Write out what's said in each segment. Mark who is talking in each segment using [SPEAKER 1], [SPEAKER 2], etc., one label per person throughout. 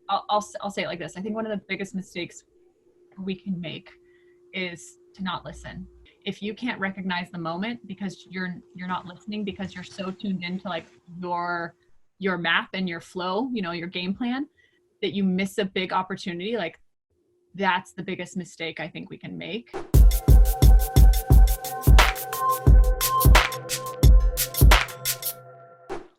[SPEAKER 1] I'll say it like this. I think one of the biggest mistakes we can make is to not listen. If you can't recognize the moment because you're not listening, because you're so tuned into like your map and your flow, you know, your game plan, that you miss a big opportunity, like that's the biggest mistake I think we can make.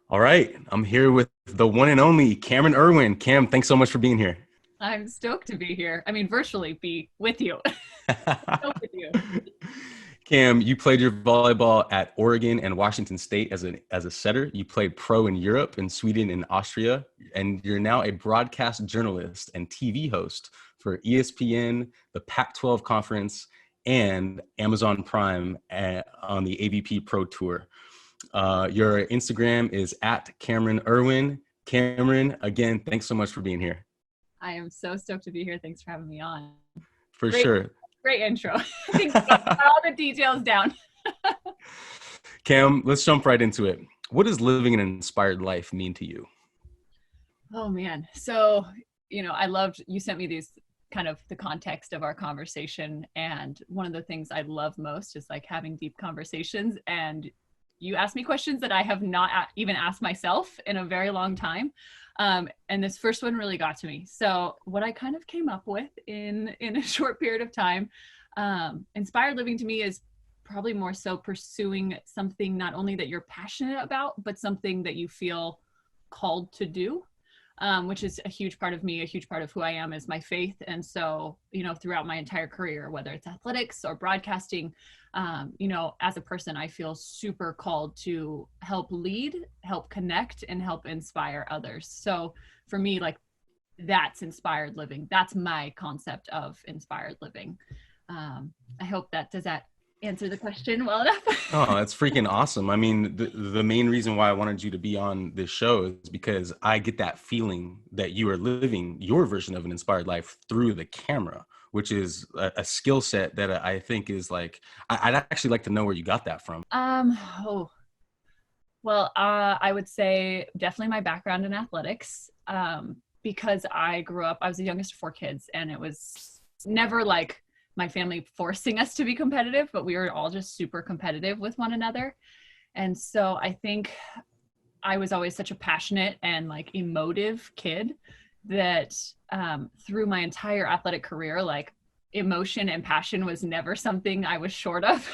[SPEAKER 2] All right, I'm here with the one and only Camryn Irwin. Cam, thanks so much for being here.
[SPEAKER 1] I'm stoked to be here. I mean, virtually be with you. Stoked with you.
[SPEAKER 2] Cam, you played your volleyball at Oregon and Washington State as a setter. You played pro in Europe, in Sweden, and Austria, and you're now a broadcast journalist and TV host for ESPN, the Pac-12 Conference, and Amazon Prime on the AVP Pro Tour. Your Instagram is at Camryn Irwin. Camryn, again, thanks so much for being here.
[SPEAKER 1] I am so stoked to be here. Thanks for having me on.
[SPEAKER 2] For sure.
[SPEAKER 1] Great intro. I think we got all the details down.
[SPEAKER 2] Cam, let's jump right into it. What does living an inspired life mean to you?
[SPEAKER 1] Oh man. So, you know, you sent me these kind of the context of our conversation. And one of the things I love most is like having deep conversations. And you asked me questions that I have not even asked myself in a very long time. And this first one really got to me. So what I kind of came up with in a short period of time, inspired living to me is probably more so pursuing something not only that you're passionate about, but something that you feel called to do, which is a huge part of me. A huge part of who I am is my faith. And so, you know, throughout my entire career, whether it's athletics or broadcasting, you know, as a person, I feel super called to help lead, help connect, and help inspire others. So for me, like that's inspired living. That's my concept of inspired living. I hope does that answer the question well enough?
[SPEAKER 2] Oh, that's freaking awesome. I mean, the main reason why I wanted you to be on this show is because I get that feeling that you are living your version of an inspired life through the camera, which is a skill set that I think is like, I'd actually like to know where you got that from.
[SPEAKER 1] Well, I would say definitely my background in athletics, because I was the youngest of 4 kids, and it was never like my family forcing us to be competitive, but we were all just super competitive with one another. And so I think I was always such a passionate and like emotive kid that through my entire athletic career, like emotion and passion was never something I was short of.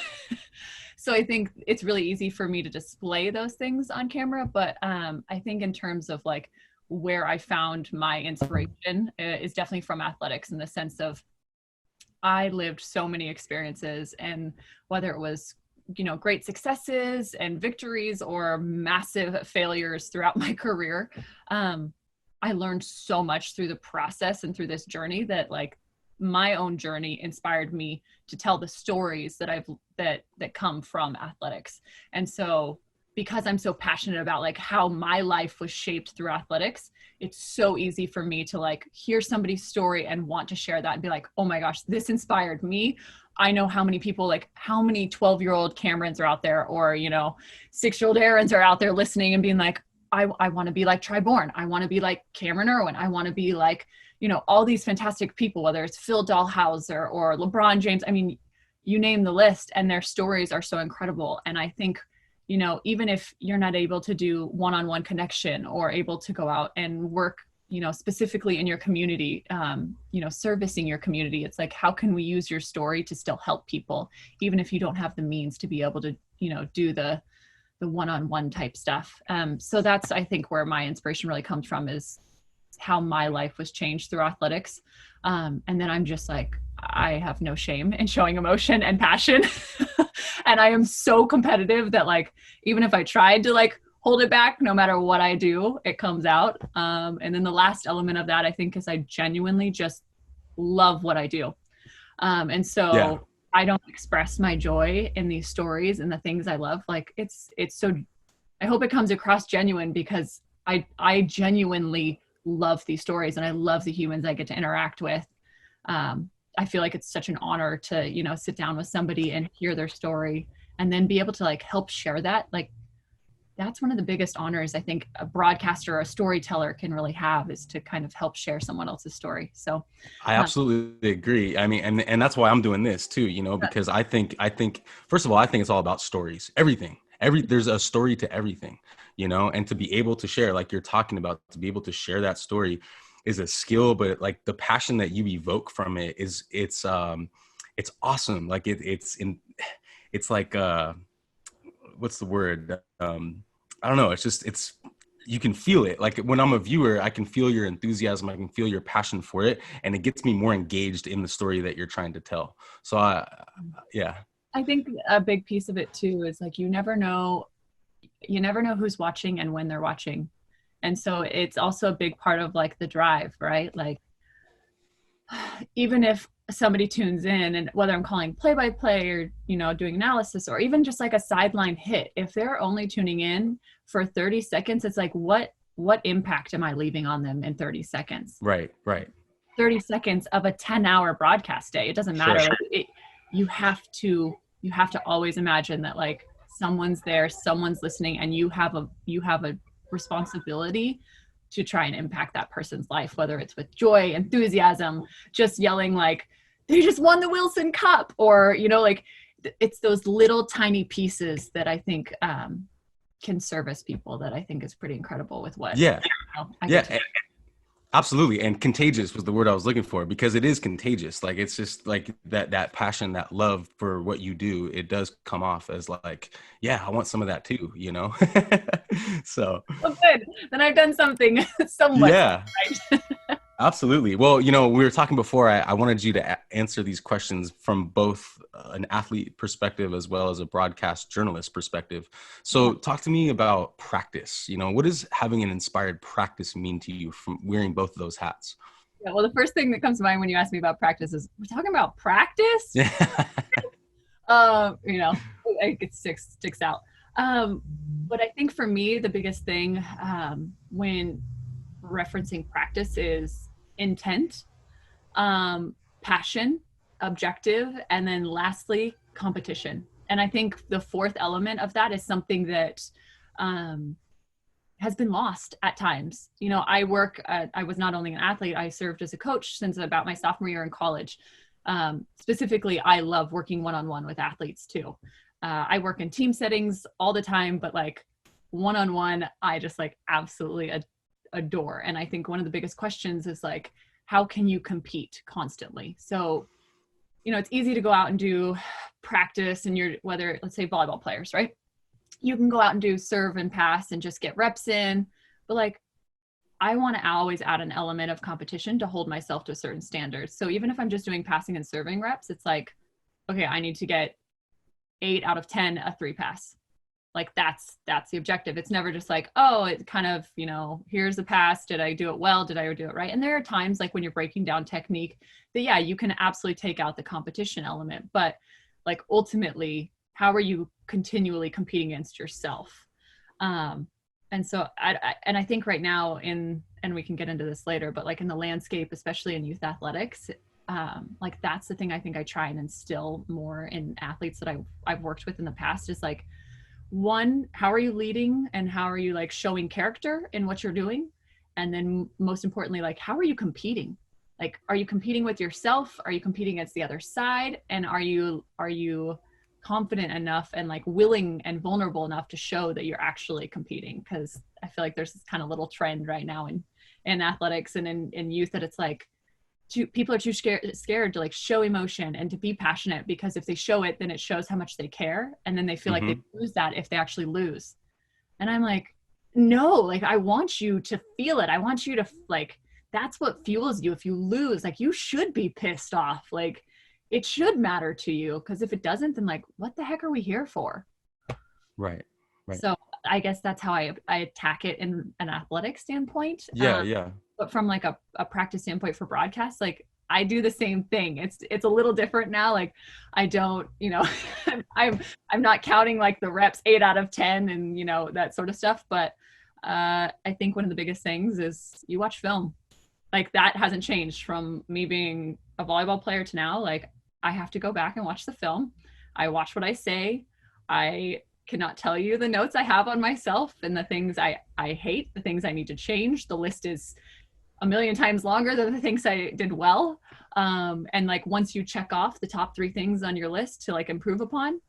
[SPEAKER 1] So I think it's really easy for me to display those things on camera. But I think in terms of like where I found my inspiration is definitely from athletics, in the sense of I lived so many experiences, and whether it was, you know, great successes and victories or massive failures throughout my career, I learned so much through the process and through this journey that like my own journey inspired me to tell the stories that come from athletics. And so because I'm so passionate about like how my life was shaped through athletics, it's so easy for me to like hear somebody's story and want to share that and be like, oh my gosh, this inspired me. I know how many people, like how many 12-year-old Camryns are out there, or, you know, 6-year-old Aarons are out there listening and being like, I want to be like Triborn. I want to be like Camryn Irwin. I want to be like, you know, all these fantastic people, whether it's Phil Dahlhauser or LeBron James. I mean, you name the list, and their stories are so incredible. And I think, you know, even if you're not able to do one-on-one connection or able to go out and work, you know, specifically in your community, you know, servicing your community, it's like, how can we use your story to still help people, even if you don't have the means to be able to, you know, do the one-on-one type stuff. So that's, I think, where my inspiration really comes from, is how my life was changed through athletics. And then I'm just like, I have no shame in showing emotion and passion. And I am so competitive that like, even if I tried to like hold it back, no matter what I do, it comes out. And then the last element of that, I think, is I genuinely just love what I do. And so yeah. I don't express my joy in these stories and the things I love. Like it's so, I hope it comes across genuine, because I genuinely love these stories, and I love the humans I get to interact with. I feel like it's such an honor to, you know, sit down with somebody and hear their story, and then be able to like help share that. Like that's one of the biggest honors I think a broadcaster or a storyteller can really have, is to kind of help share someone else's story. So
[SPEAKER 2] I absolutely agree. I mean, and that's why I'm doing this too, because I think first of all, I think it's all about stories. Everything. There's a story to everything, and to be able to share, like you're talking about, to be able to share that story is a skill, but like the passion that you evoke from it it's awesome. Like it's like what's the word? I don't know. It's you can feel it. Like when I'm a viewer, I can feel your enthusiasm. I can feel your passion for it, and it gets me more engaged in the story that you're trying to tell. So yeah.
[SPEAKER 1] I think a big piece of it too is like, you never know who's watching and when they're watching. And so it's also a big part of like the drive, right? Like, even if somebody tunes in, and whether I'm calling play by play or, doing analysis, or even just like a sideline hit, if they're only tuning in for 30 seconds, it's like, what impact am I leaving on them in 30 seconds?
[SPEAKER 2] Right.
[SPEAKER 1] 30 seconds of a 10-hour broadcast day. It doesn't matter.
[SPEAKER 2] Sure.
[SPEAKER 1] You have to always imagine that like someone's there, someone's listening, and you have a responsibility to try and impact that person's life, whether it's with joy, enthusiasm, just yelling like they just won the Wilson Cup, or like it's those little tiny pieces that I think can service people, that I think is pretty incredible with what
[SPEAKER 2] Yeah.
[SPEAKER 1] I get to.
[SPEAKER 2] Absolutely. And contagious was the word I was looking for, because it is contagious. Like, it's just like that passion, that love for what you do. It does come off as like, yeah, I want some of that too, So
[SPEAKER 1] Well, good. Then I've done something somewhat
[SPEAKER 2] yeah,
[SPEAKER 1] right.
[SPEAKER 2] absolutely. Well, we were talking before, I wanted you to answer these questions from both an athlete perspective as well as a broadcast journalist perspective. So talk to me about practice. What does having an inspired practice mean to you from wearing both of those hats?
[SPEAKER 1] Yeah, well, the first thing that comes to mind when you ask me about practice is, we're talking about practice?
[SPEAKER 2] Yeah.
[SPEAKER 1] It sticks out. But I think for me, the biggest thing when referencing practice is intent, passion, objective, and then lastly, competition. And I think the fourth element of that is something that has been lost at times. I was not only an athlete, I served as a coach since about my sophomore year in college. Specifically, I love working one-on-one with athletes too. I work in team settings all the time, but like one-on-one, I just like absolutely adore. And I think one of the biggest questions is like, how can you compete constantly? So, it's easy to go out and do practice, and whether, let's say volleyball players, right? You can go out and do serve and pass and just get reps in. But like, I want to always add an element of competition to hold myself to a certain standard. So even if I'm just doing passing and serving reps, it's like, okay, I need to get 8 out of 10 a 3 pass. Like that's the objective. It's never just like, oh, it's kind of, here's the pass. Did I do it well? Did I do it right? And there are times like when you're breaking down technique that, yeah, you can absolutely take out the competition element, but like ultimately, how are you continually competing against yourself? And so I think right now and we can get into this later, but like in the landscape, especially in youth athletics, like that's the thing I think I try and instill more in athletes that I've worked with in the past, is like, one, how are you leading and how are you like showing character in what you're doing? And then most importantly, like, how are you competing? Like, are you competing with yourself? Are you competing against the other side? And are you confident enough and like willing and vulnerable enough to show that you're actually competing? Because I feel like there's this kind of little trend right now in athletics and in youth that it's like, people are too scared to like show emotion and to be passionate, because if they show it, then it shows how much they care. And then they feel like they lose that if they actually lose. And I'm like, no, like I want you to feel it. I want you to like, that's what fuels you. If you lose, like you should be pissed off. Like it should matter to you, because if it doesn't, then like, what the heck are we here for?
[SPEAKER 2] Right.
[SPEAKER 1] So I guess that's how I attack it in an athletic standpoint.
[SPEAKER 2] Yeah.
[SPEAKER 1] But from like a practice standpoint for broadcast, like I do the same thing. It's a little different now. Like I don't, I'm not counting like the reps 8 out of 10 and that sort of stuff. But I think one of the biggest things is you watch film. Like that hasn't changed from me being a volleyball player to now. Like I have to go back and watch the film. I watch what I say. I cannot tell you the notes I have on myself and the things I hate, the things I need to change. The list is a million times longer than the things I did well. And like, once you check off the top 3 things on your list to like improve upon,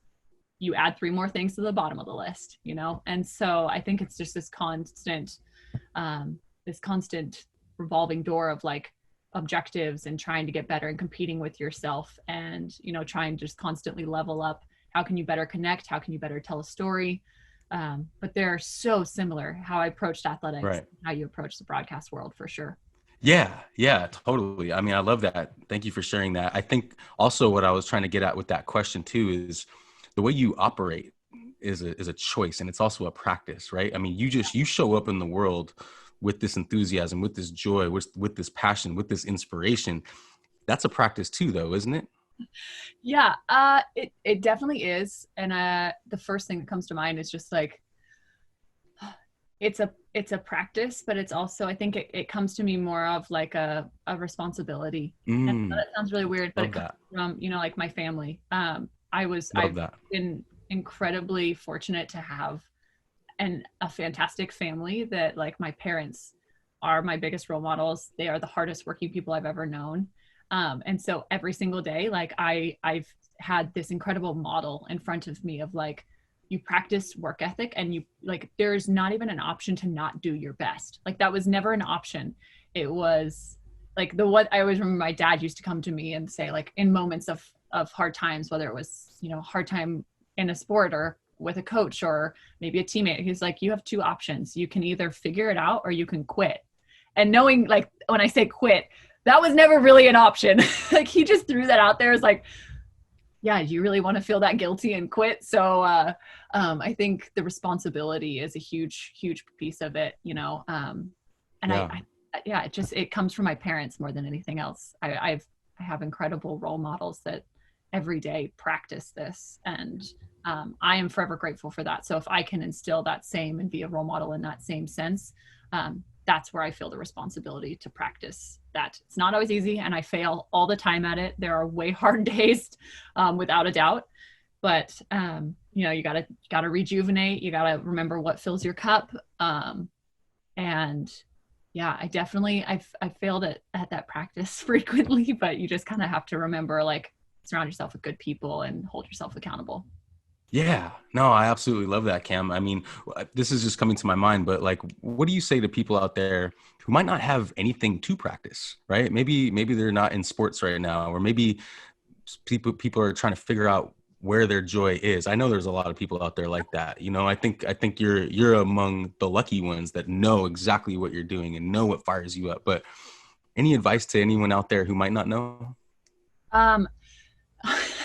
[SPEAKER 1] you add 3 more things to the bottom of the list, you know? And so I think it's just this constant revolving door of like objectives and trying to get better and competing with yourself and, you know, trying to just constantly level up. How can you better connect? How can you better tell a story? But they're so similar, how I approached athletics,
[SPEAKER 2] Right.
[SPEAKER 1] how you approach the broadcast world, for sure.
[SPEAKER 2] Yeah, totally. I mean, I love that. Thank you for sharing that. I think also what I was trying to get at with that question too is the way you operate is a choice, and it's also a practice, right? I mean, you show up in the world with this enthusiasm, with this joy, with this passion, with this inspiration. That's a practice too, though, isn't it?
[SPEAKER 1] Yeah, it definitely is. And the first thing that comes to mind is just like, it's a practice, but it's also, I think it comes to me more of like a responsibility. And that sounds really weird, but it comes from, you know, like my family. I've been incredibly fortunate to have a fantastic family that, like, my parents are my biggest role models. They are the hardest working people I've ever known. And so every single day, like I've had this incredible model in front of me of like, you practice work ethic and you like, there's not even an option to not do your best. Like that was never an option. It was like what I always remember my dad used to come to me and say, like, in moments of hard times, whether it was, you know, hard time in a sport or with a coach or maybe a teammate, he's like, you have 2 options. You can either figure it out or you can quit. And knowing, like, when I say quit, that was never really an option. Like, he just threw that out there as like, yeah, do you really want to feel that guilty and quit? So I think the responsibility is a huge, huge piece of it, you know? And yeah. It comes from my parents more than anything else. I have incredible role models that every day practice this. And I am forever grateful for that. So if I can instill that same and be a role model in that same sense, that's where I feel the responsibility to practice that. It's not always easy, and I fail all the time at it. There are way hard days, without a doubt. But you know, you gotta rejuvenate. You gotta remember what fills your cup. And yeah, I've failed at that practice frequently, but you just kind of have to remember, like, surround yourself with good people and hold yourself accountable.
[SPEAKER 2] Yeah, no, I absolutely love that, Cam. I mean, this is just coming to my mind, but like, what do you say to people out there who might not have anything to practice, right? Maybe they're not in sports right now, or maybe people are trying to figure out where their joy is. I know there's a lot of people out there like that. You know, I think you're among the lucky ones that know exactly what you're doing and know what fires you up. But any advice to anyone out there who might not know?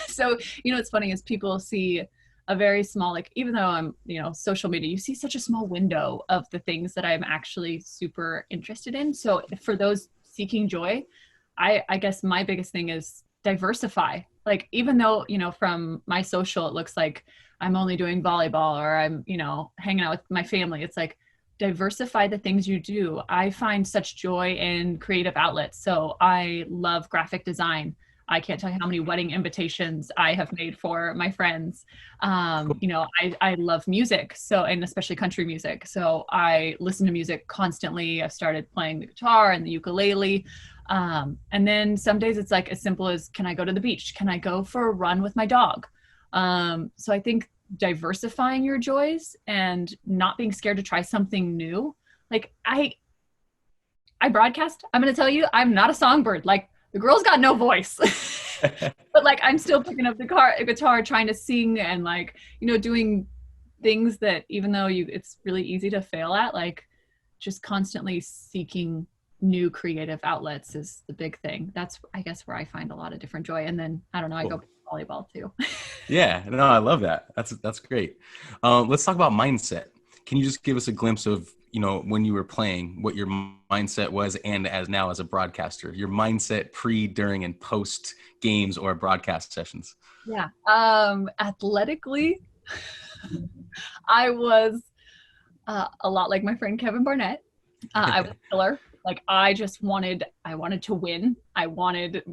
[SPEAKER 1] So, you know, what's funny is people see a very small, like, even though I'm, you know, social media, you see such a small window of the things that I'm actually super interested in. So for those seeking joy, I guess my biggest thing is diversify. Like, even though, you know, from my social, it looks like I'm only doing volleyball or I'm, you know, hanging out with my family. It's like, diversify the things you do. I find such joy in creative outlets. So I love graphic design. I can't tell you how many wedding invitations I have made for my friends. You know, I love music, so, and especially country music. So I listen to music constantly. I've started playing the guitar and the ukulele. And then some days it's like as simple as, can I go to the beach? Can I go for a run with my dog? So I think diversifying your joys and not being scared to try something new. Like I broadcast. I'm going to tell you, I'm not a songbird. Like, the girl's got no voice, but like, I'm still picking up the guitar, trying to sing and, like, you know, doing things that, even though it's really easy to fail at, like, just constantly seeking new creative outlets is the big thing. That's, I guess, where I find a lot of different joy. And then, I don't know, I go play volleyball too.
[SPEAKER 2] Yeah, no, I love that. That's great. Let's talk about mindset. Can you just give us a glimpse of, you know, when you were playing, what your mindset was, and as now as a broadcaster, your mindset pre, during, and post games or broadcast sessions?
[SPEAKER 1] Yeah. Athletically, I was a lot like my friend Kevin Barnett. I was a killer. Like, I wanted to win. I wanted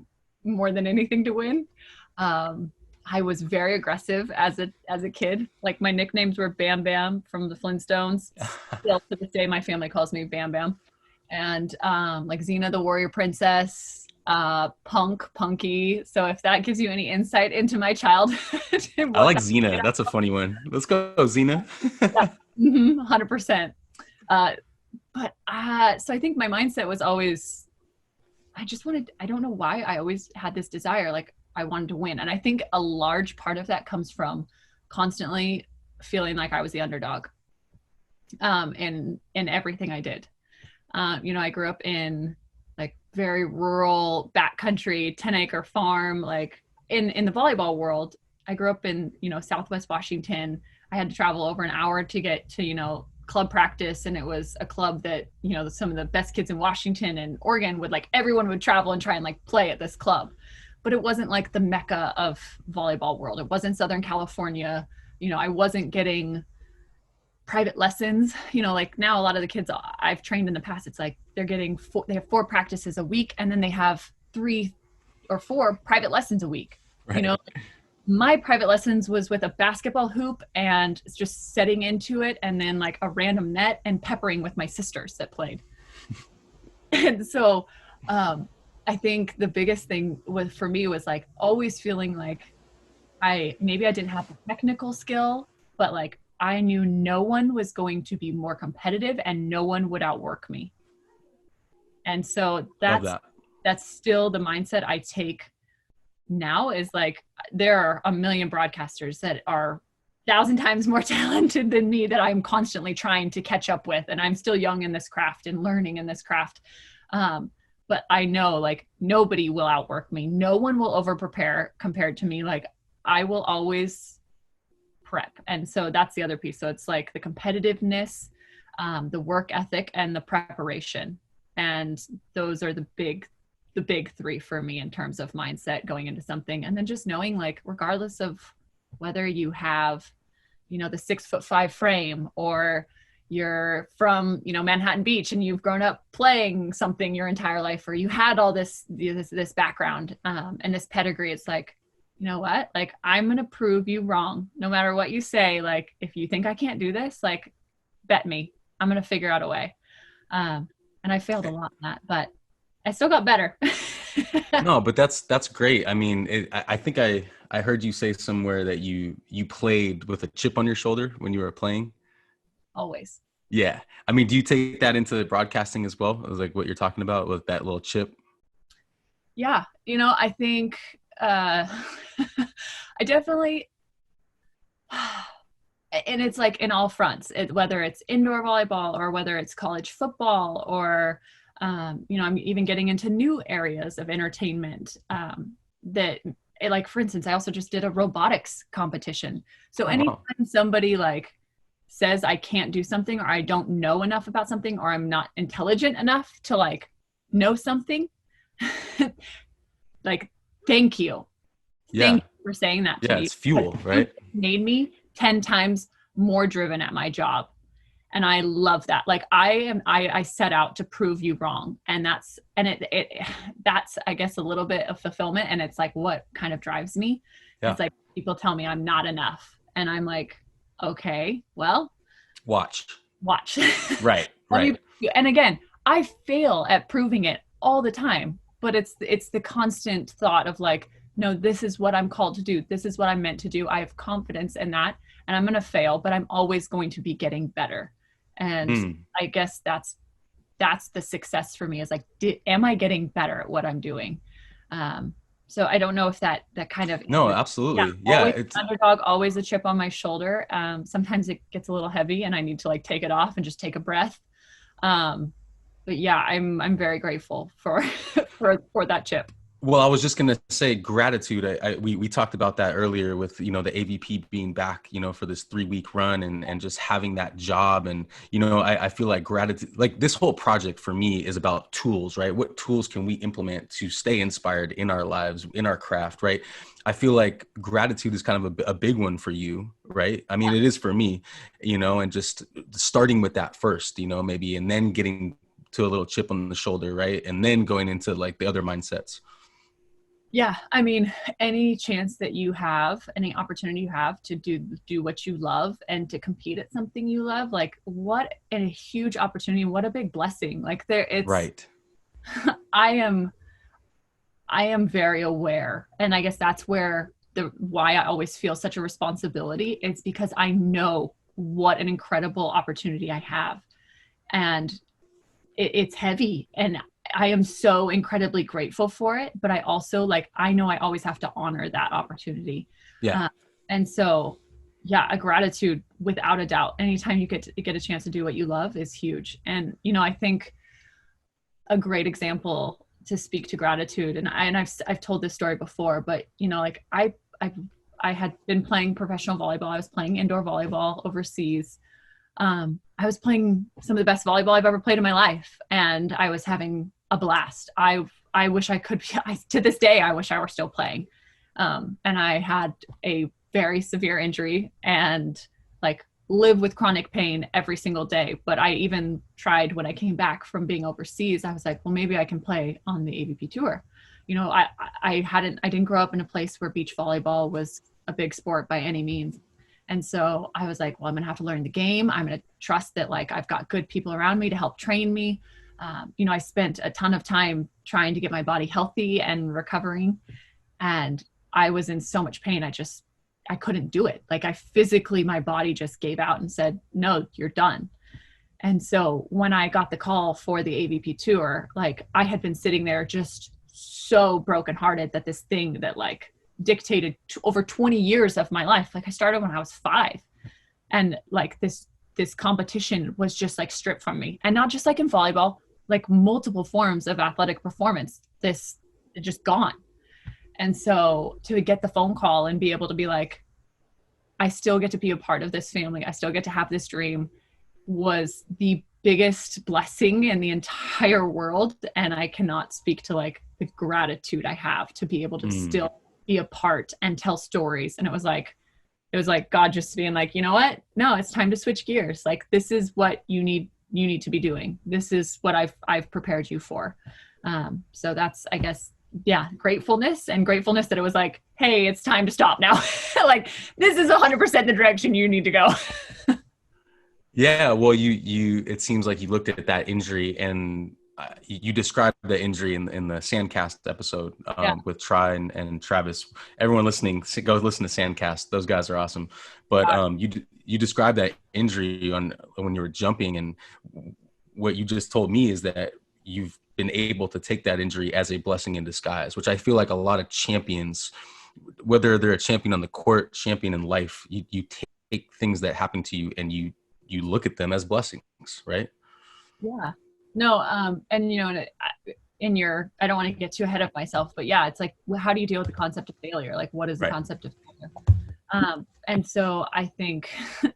[SPEAKER 1] more than anything to win. I was very aggressive as a kid. Like my nicknames were Bam Bam from the Flintstones. Still to this day, my family calls me Bam Bam. And like Xena the Warrior Princess, Punky. So if that gives you any insight into my childhood,
[SPEAKER 2] I like Xena. That's a funny one. Let's go, Xena.
[SPEAKER 1] Yeah, 100%. So I think my mindset was always, I don't know why I always had this desire, like I wanted to win. And I think a large part of that comes from constantly feeling like I was the underdog in everything I did. I grew up in like very rural backcountry, 10-acre farm, like in the volleyball world. I grew up in, Southwest Washington. I had to travel over an hour to get to, club practice. And it was a club that, some of the best kids in Washington and Oregon everyone would travel and try and like play at this club. But it wasn't like the mecca of volleyball world. It wasn't Southern California. I wasn't getting private lessons, like now a lot of the kids I've trained in the past, it's like they have 4 practices a week and then they have 3 or 4 private lessons a week.
[SPEAKER 2] Right.
[SPEAKER 1] My private lessons was with a basketball hoop and just setting into it and then like a random net and peppering with my sisters that played. And so I think the biggest thing for me was like always feeling like I didn't have the technical skill, but like I knew no one was going to be more competitive and no one would outwork me. And so that's still the mindset I take now, is like, there are a million broadcasters that are 1,000 times more talented than me that I'm constantly trying to catch up with. And I'm still young in this craft and learning in this craft. But I know like nobody will outwork me. No one will over prepare compared to me. Like I will always prep. And so that's the other piece. So it's like the competitiveness, the work ethic, and the preparation. And those are the big 3 for me in terms of mindset going into something. And then just knowing like, regardless of whether you have, the 6'5" frame, or you're from, Manhattan Beach and you've grown up playing something your entire life, or you had all this background and this pedigree, it's like, you know what, like I'm going to prove you wrong no matter what you say. Like, if you think I can't do this, like bet me, I'm going to figure out a way. And I failed a lot in that, but I still got better.
[SPEAKER 2] No, but that's great. I mean, I think I heard you say somewhere that you played with a chip on your shoulder when you were playing.
[SPEAKER 1] Always.
[SPEAKER 2] Yeah. I mean, do you take that into broadcasting as well? It was like what you're talking about with that little chip.
[SPEAKER 1] Yeah. I think I definitely, and it's like in all fronts, whether it's indoor volleyball or whether it's college football or, I'm even getting into new areas of entertainment like, for instance, I also just did a robotics competition. So anytime somebody like says I can't do something, or I don't know enough about something, or I'm not intelligent enough to like know something, like, thank you.
[SPEAKER 2] Yeah.
[SPEAKER 1] Thank you for saying that to me.
[SPEAKER 2] It's fuel, right?
[SPEAKER 1] It made me 10 times more driven at my job. And I love that. Like I set out to prove you wrong. And that's I guess a little bit of fulfillment. And it's like, what kind of drives me? Yeah. It's like people tell me I'm not enough. And I'm like, okay, well, watch.
[SPEAKER 2] Right.
[SPEAKER 1] And again, I fail at proving it all the time, but it's the constant thought of like, no, this is what I'm called to do. This is what I'm meant to do. I have confidence in that, and I'm going to fail, but I'm always going to be getting better. And I guess that's the success for me, is like, am I getting better at what I'm doing? So I don't know if that kind of,
[SPEAKER 2] no, absolutely. Yeah.
[SPEAKER 1] It's underdog, always a chip on my shoulder. Sometimes it gets a little heavy and I need to like take it off and just take a breath. But yeah, I'm very grateful for that chip.
[SPEAKER 2] Well, I was just going to say gratitude. We talked about that earlier with, the AVP being back, for this 3-week run and just having that job. And, I feel like gratitude, like this whole project for me is about tools, right? What tools can we implement to stay inspired in our lives, in our craft, right? I feel like gratitude is kind of a big one for you, right? I mean, it is for me, and just starting with that first, maybe, and then getting to a little chip on the shoulder, right? And then going into like the other mindsets.
[SPEAKER 1] Yeah, I mean, any chance that you have, any opportunity you have to do what you love and to compete at something you love, like what a huge opportunity, what a big blessing. Like
[SPEAKER 2] Right.
[SPEAKER 1] I am I am very aware, and I guess that's where the why I always feel such a responsibility is because I know what an incredible opportunity I have, and it's heavy, and I am so incredibly grateful for it. But I also like I know I always have to honor that opportunity,
[SPEAKER 2] Yeah.
[SPEAKER 1] uh, and so yeah, a gratitude without a doubt. Anytime you get a chance to do what you love is huge, and I think a great example to speak to gratitude. And I've told this story before, but like I had been playing professional volleyball. I was playing indoor volleyball overseas. I was playing some of the best volleyball I've ever played in my life, and I was having a blast. I wish I could be. To this day, I wish I were still playing. And I had a very severe injury, and like live with chronic pain every single day. But I even tried when I came back from being overseas, I was like, well, maybe I can play on the AVP tour. I didn't grow up in a place where beach volleyball was a big sport by any means. And so I was like, well, I'm going to have to learn the game. I'm going to trust that like I've got good people around me to help train me. I spent a ton of time trying to get my body healthy and recovering. And I was in so much pain. I couldn't do it. Like my body just gave out and said, no, you're done. And so when I got the call for the AVP tour, like I had been sitting there just so brokenhearted that this thing that like dictated over 20 years of my life. Like I started when I was 5, and like this competition was just like stripped from me. And not just like in volleyball, like multiple forms of athletic performance, this just gone. And so to get the phone call and be able to be like, I still get to be a part of this family, I still get to have this dream, was the biggest blessing in the entire world. And I cannot speak to like the gratitude I have to be able to still be a part and tell stories. And it was like God just being like, you know what? No, it's time to switch gears. Like, this is what you need to be doing. This is what I've prepared you for. So that's, I guess, yeah, gratefulness that it was like, hey, it's time to stop now. Like, this is 100% the direction you need to go.
[SPEAKER 2] Yeah. Well, it seems like you looked at that injury and you described the injury in the Sandcast episode with Try and Travis. Everyone listening, go listen to Sandcast. Those guys are awesome. But you described that injury when you were jumping, and what you just told me is that you've been able to take that injury as a blessing in disguise, which I feel like a lot of champions, whether they're a champion on the court, champion in life, you take things that happen to you and you look at them as blessings, right?
[SPEAKER 1] Yeah. No, and I don't want to get too ahead of myself, but yeah, it's like, how do you deal with the concept of failure? Like, what is the concept of failure? And so I think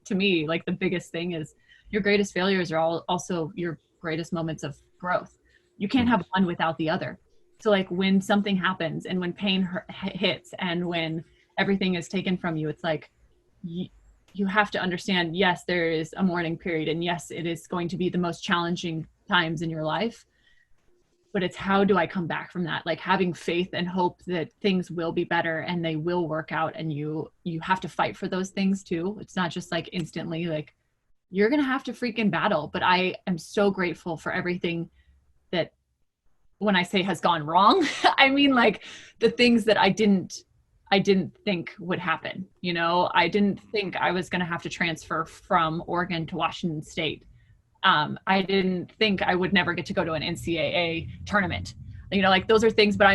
[SPEAKER 1] to me, like the biggest thing is your greatest failures are also your greatest moments of growth. You can't have one without the other. So like when something happens and when pain hits and when everything is taken from you, it's like, you have to understand, yes, there is a mourning period, and yes, it is going to be the most challenging times in your life, but it's how do I come back from that? Like having faith and hope that things will be better and they will work out, and you have to fight for those things too. It's not just like instantly, like you're going to have to freaking battle. But I am so grateful for everything that, when I say has gone wrong, I mean like the things that I didn't think would happen. I didn't think I was going to have to transfer from Oregon to Washington State. I didn't think I would never get to go to an NCAA tournament. Like those are things, but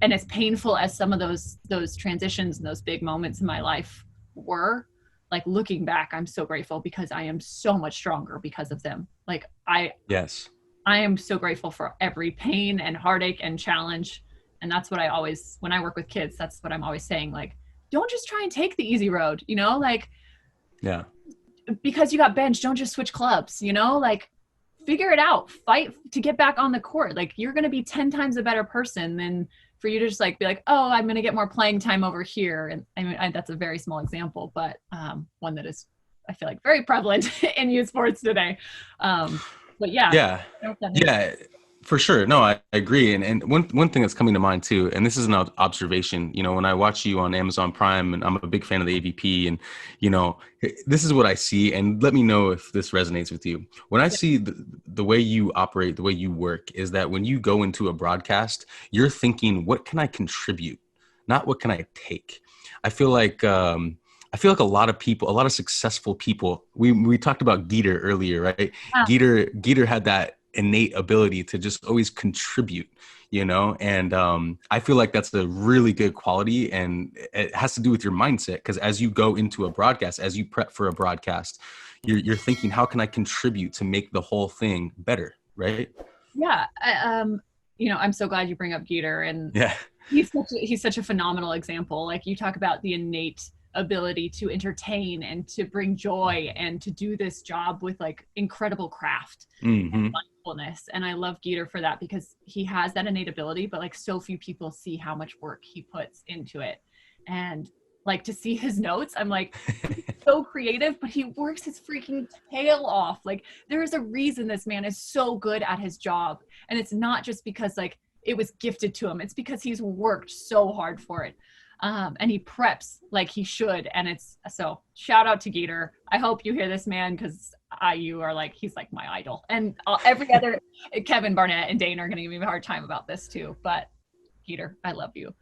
[SPEAKER 1] and as painful as some of those transitions and those big moments in my life were, like looking back, I'm so grateful because I am so much stronger because of them. Like
[SPEAKER 2] Yes.
[SPEAKER 1] I am so grateful for every pain and heartache and challenge. And that's what I always, when I work with kids, that's what I'm always saying. Like, don't just try and take the easy road, like,
[SPEAKER 2] yeah,
[SPEAKER 1] because you got benched, don't just switch clubs, like figure it out, fight to get back on the court. Like you're going to be 10 times a better person than for you to just like, be like, oh, I'm going to get more playing time over here. And I mean, that's a very small example, but one that is, I feel like very prevalent in youth sports today. But yeah.
[SPEAKER 2] Yeah. For sure. No, I agree. And one thing that's coming to mind too, and this is an observation, when I watch you on Amazon Prime, and I'm a big fan of the AVP, and, this is what I see, and let me know if this resonates with you. When I see the way you operate, the way you work, is that when you go into a broadcast, you're thinking, what can I contribute? Not what can I take? I feel like, a lot of people, a lot of successful people, we talked about Geeter earlier, right?
[SPEAKER 1] Yeah.
[SPEAKER 2] Geeter had that innate ability to just always contribute, and I feel like that's a really good quality, and it has to do with your mindset, because as you go into a broadcast, as you prep for a broadcast, you're thinking, how can I contribute to make the whole thing better, right?
[SPEAKER 1] Yeah. I'm so glad you bring up Geeter, and
[SPEAKER 2] Yeah.
[SPEAKER 1] he's such a phenomenal example. Like, you talk about the innate ability to entertain and to bring joy and to do this job with like incredible craft and mindfulness. And I love Geeter for that, because he has that innate ability, but like so few people see how much work he puts into it. And like, to see his notes, I'm like, so creative, but he works his freaking tail off. Like, there is a reason this man is so good at his job. And it's not just because like it was gifted to him. It's because he's worked so hard for it. And he preps like he should. And it's so shout out to Geeter. I hope you hear this, man, because he's like my idol. And every other Kevin, Barnett, and Dane are going to give me a hard time about this too. But Geeter, I love you.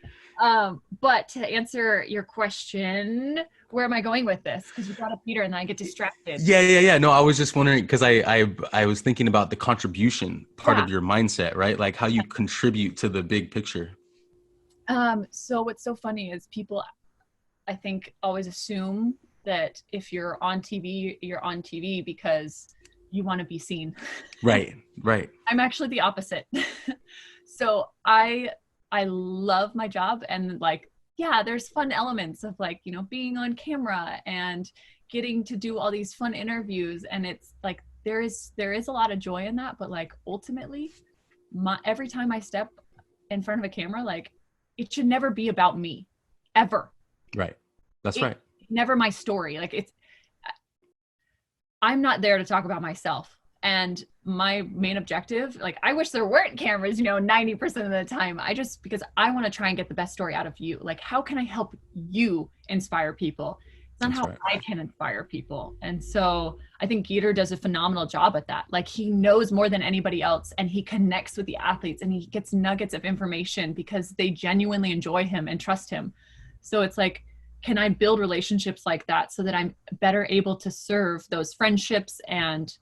[SPEAKER 1] But to answer your question, where am I going with this? Because you brought up Geeter and then I get distracted.
[SPEAKER 2] Yeah. No, I was just wondering, because I was thinking about the contribution part of your mindset, right? Like how you contribute to the big picture.
[SPEAKER 1] So what's so funny is people, I think, always assume that if you're on TV because you want to be seen.
[SPEAKER 2] Right.
[SPEAKER 1] I'm actually the opposite. So I love my job, and like, yeah, there's fun elements of like, being on camera and getting to do all these fun interviews. And it's like, there is a lot of joy in that. But like, ultimately, every time I step in front of a camera, like, it should never be about me, ever.
[SPEAKER 2] Right. That's right.
[SPEAKER 1] Never my story. Like, I'm not there to talk about myself. And my main objective, like, I wish there weren't cameras, 90% of the time. Because I want to try and get the best story out of you. Like, how can I help you inspire people? It's not how I can inspire people. And so I think Geeter does a phenomenal job at that. Like, he knows more than anybody else, and he connects with the athletes, and he gets nuggets of information because they genuinely enjoy him and trust him. So it's like, can I build relationships like that so that I'm better able to serve those friendships? And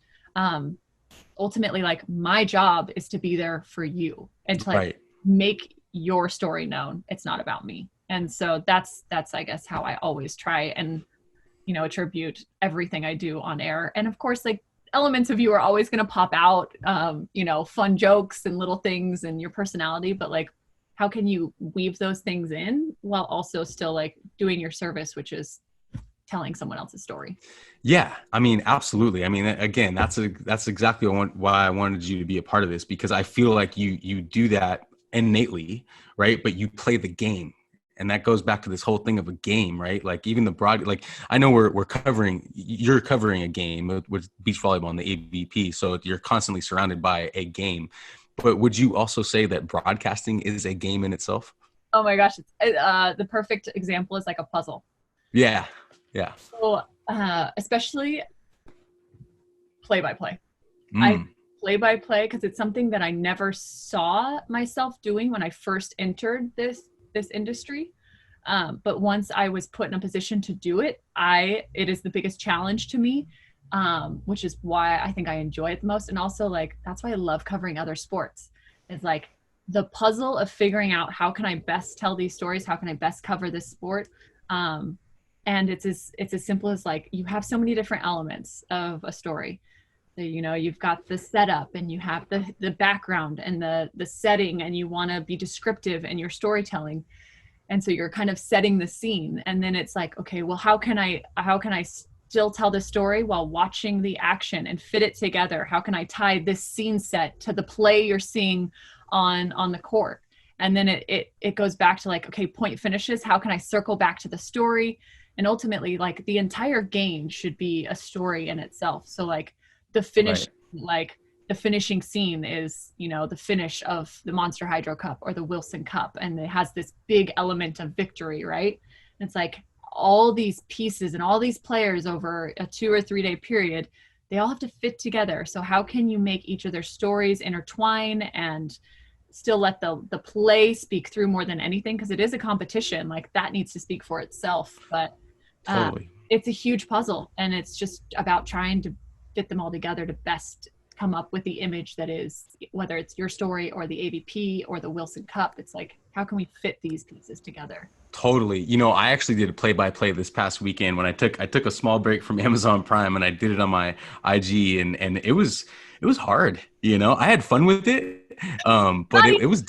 [SPEAKER 1] ultimately, like, my job is to be there for you and to like make your story known. It's not about me. And so that's I guess how I always try and attribute everything I do on air. And of course, like, elements of you are always going to pop out, fun jokes and little things and your personality, but like, how can you weave those things in while also still like doing your service, which is telling someone else's story?
[SPEAKER 2] Yeah, I mean, absolutely. I mean, again, that's exactly why I wanted you to be a part of this, because I feel like you do that innately, right? But you play the game. And that goes back to this whole thing of a game, right? Like, even like, I know you're covering a game with beach volleyball and the AVP. So you're constantly surrounded by a game. But would you also say that broadcasting is a game in itself?
[SPEAKER 1] Oh my gosh. The perfect example is like a puzzle.
[SPEAKER 2] Yeah.
[SPEAKER 1] So, especially play-by-play. I play-by-play because it's something that I never saw myself doing when I first entered this industry. But once I was put in a position to do it, it is the biggest challenge to me, which is why I think I enjoy it the most. And also, like, that's why I love covering other sports. It's like the puzzle of figuring out, how can I best tell these stories? How can I best cover this sport? And it's as simple as, like, you have so many different elements of a story. So, you've got the setup, and you have the background and the setting, and you want to be descriptive in your storytelling. And so you're kind of setting the scene. And then it's like, okay, well, how can I still tell the story while watching the action and fit it together? How can I tie this scene set to the play you're seeing on the court? And then it goes back to, like, okay, point finishes. How can I circle back to the story? And ultimately, like, the entire game should be a story in itself. So, like, the finish, like, the finishing scene is, the finish of the Monster Hydro Cup or the Wilson Cup. And it has this big element of victory, right? And it's like all these pieces and all these players over a 2 or 3 day period, they all have to fit together. So how can you make each of their stories intertwine and still let the play speak through more than anything? Because it is a competition, like that needs to speak for itself. But
[SPEAKER 2] Totally.
[SPEAKER 1] it's a huge puzzle, and it's just about trying to fit them all together to best come up with the image that is, whether it's your story or the AVP or the Wilson Cup. It's like, how can we fit these pieces together?
[SPEAKER 2] Totally. I actually did a play-by-play this past weekend when I took a small break from Amazon Prime, and I did it on my IG, and it was hard. I had fun with it. But it was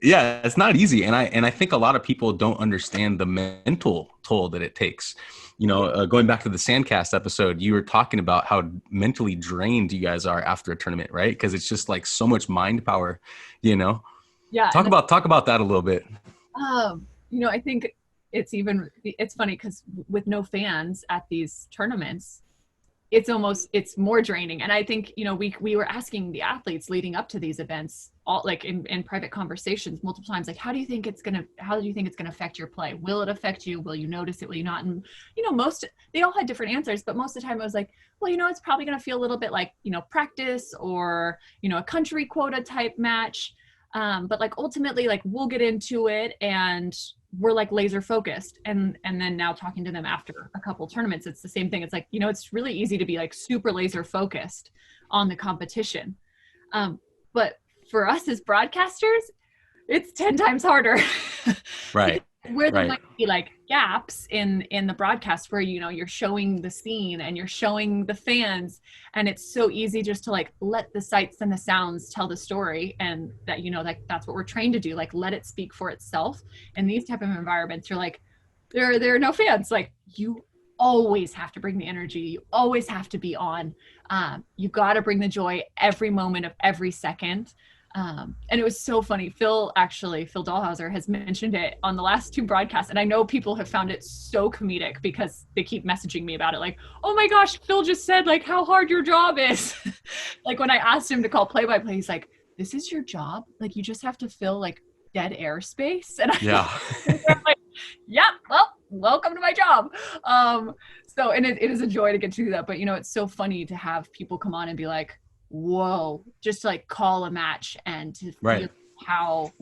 [SPEAKER 2] yeah, it's not easy. And I think a lot of people don't understand the mental toll that it takes. Going back to the Sandcast episode, you were talking about how mentally drained you guys are after a tournament, right? Because it's just like so much mind power,
[SPEAKER 1] Yeah.
[SPEAKER 2] Talk about that a little bit.
[SPEAKER 1] I think it's funny because with no fans at these tournaments, it's more draining. And I think, we were asking the athletes leading up to these events, all like in private conversations multiple times, like, how do you think it's going to affect your play? Will it affect you? Will you notice it? Will you not? And, they all had different answers, but most of the time it was like, well, it's probably going to feel a little bit like, practice or, a country quota type match. But like, ultimately, like, we'll get into it and we're like laser focused. And then now talking to them after a couple tournaments, it's the same thing. It's like, it's really easy to be like super laser focused on the competition. But for us as broadcasters, it's 10 times harder.
[SPEAKER 2] Right.
[SPEAKER 1] Where there might be like gaps in the broadcast where, you're showing the scene and you're showing the fans, and it's so easy just to like let the sights and the sounds tell the story. And that, like, that's what we're trained to do. Like, let it speak for itself. In these type of environments, you're like, there are no fans. Like, you always have to bring the energy. You always have to be on. You got to bring the joy every moment of every second. And it was so funny. Phil Dahlhauser has mentioned it on the last 2 broadcasts. And I know people have found it so comedic because they keep messaging me about it. Like, oh my gosh, Phil just said like how hard your job is. Like, when I asked him to call play-by-play, he's like, this is your job? Like, you just have to fill like dead airspace? And I'm like, yeah, well, welcome to my job. So, and it is a joy to get to do that. But, it's so funny to have people come on and be like, whoa, just to like call a match and to feel how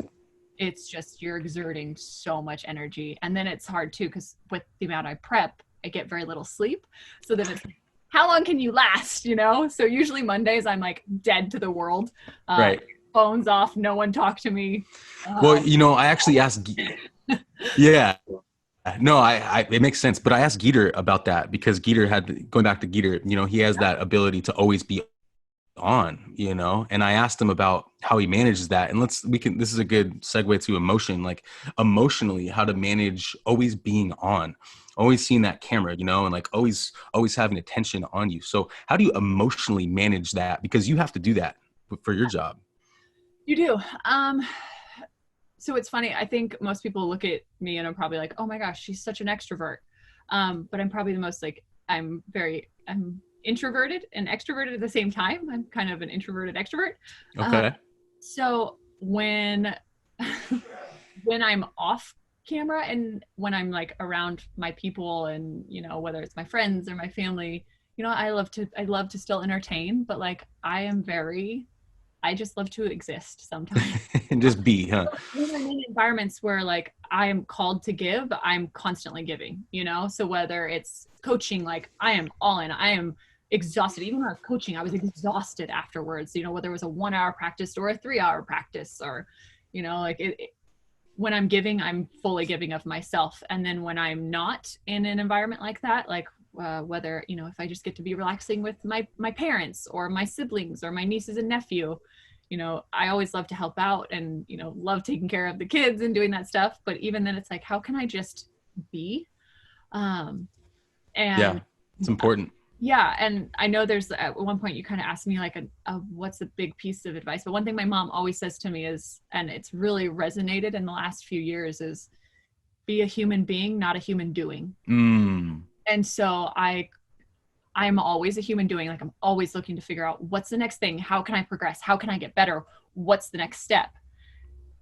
[SPEAKER 1] it's just, you're exerting so much energy. And then it's hard too, because with the amount I prep, I get very little sleep. So then it's, how long can you last, So usually Mondays I'm like dead to the world.
[SPEAKER 2] Right.
[SPEAKER 1] Phones off, no one talk to me.
[SPEAKER 2] Well, I actually asked, yeah. No, it makes sense. But I asked Geeter about that because going back to Geeter, he has that ability to always be on, and I asked him about how he manages that. And this is a good segue to emotion, like emotionally, how to manage always being on, always seeing that camera, and like always having attention on you. So how do you emotionally manage that? Because you have to do that for your job.
[SPEAKER 1] You do. So it's funny. I think most people look at me and I'm probably like, oh my gosh, she's such an extrovert. But I'm probably the most like, I'm introverted and extroverted at the same time. I'm kind of an introverted extrovert.
[SPEAKER 2] Okay.
[SPEAKER 1] So when I'm off camera and when I'm like around my people and, whether it's my friends or my family, I love to still entertain, but like, I just love to exist sometimes.
[SPEAKER 2] And just be, huh?
[SPEAKER 1] When I'm in environments where like I am called to give, I'm constantly giving, So whether it's coaching, like I am all in, I am exhausted. Even when I was coaching, I was exhausted afterwards, whether it was a 1-hour practice or a 3-hour practice or, like when I'm giving, I'm fully giving of myself. And then when I'm not in an environment like that, like whether, if I just get to be relaxing with my parents or my siblings or my nieces and nephew, I always love to help out and, love taking care of the kids and doing that stuff. But even then it's like, how can I just be? And
[SPEAKER 2] yeah, it's important.
[SPEAKER 1] Yeah. And I know there's at one point you kind of asked me like what's a big piece of advice, but one thing my mom always says to me is, and it's really resonated in the last few years, is be a human being, not a human doing. And so I I'm always a human doing, like I'm always looking to figure out what's the next thing, how can I progress, how can I get better, what's the next step,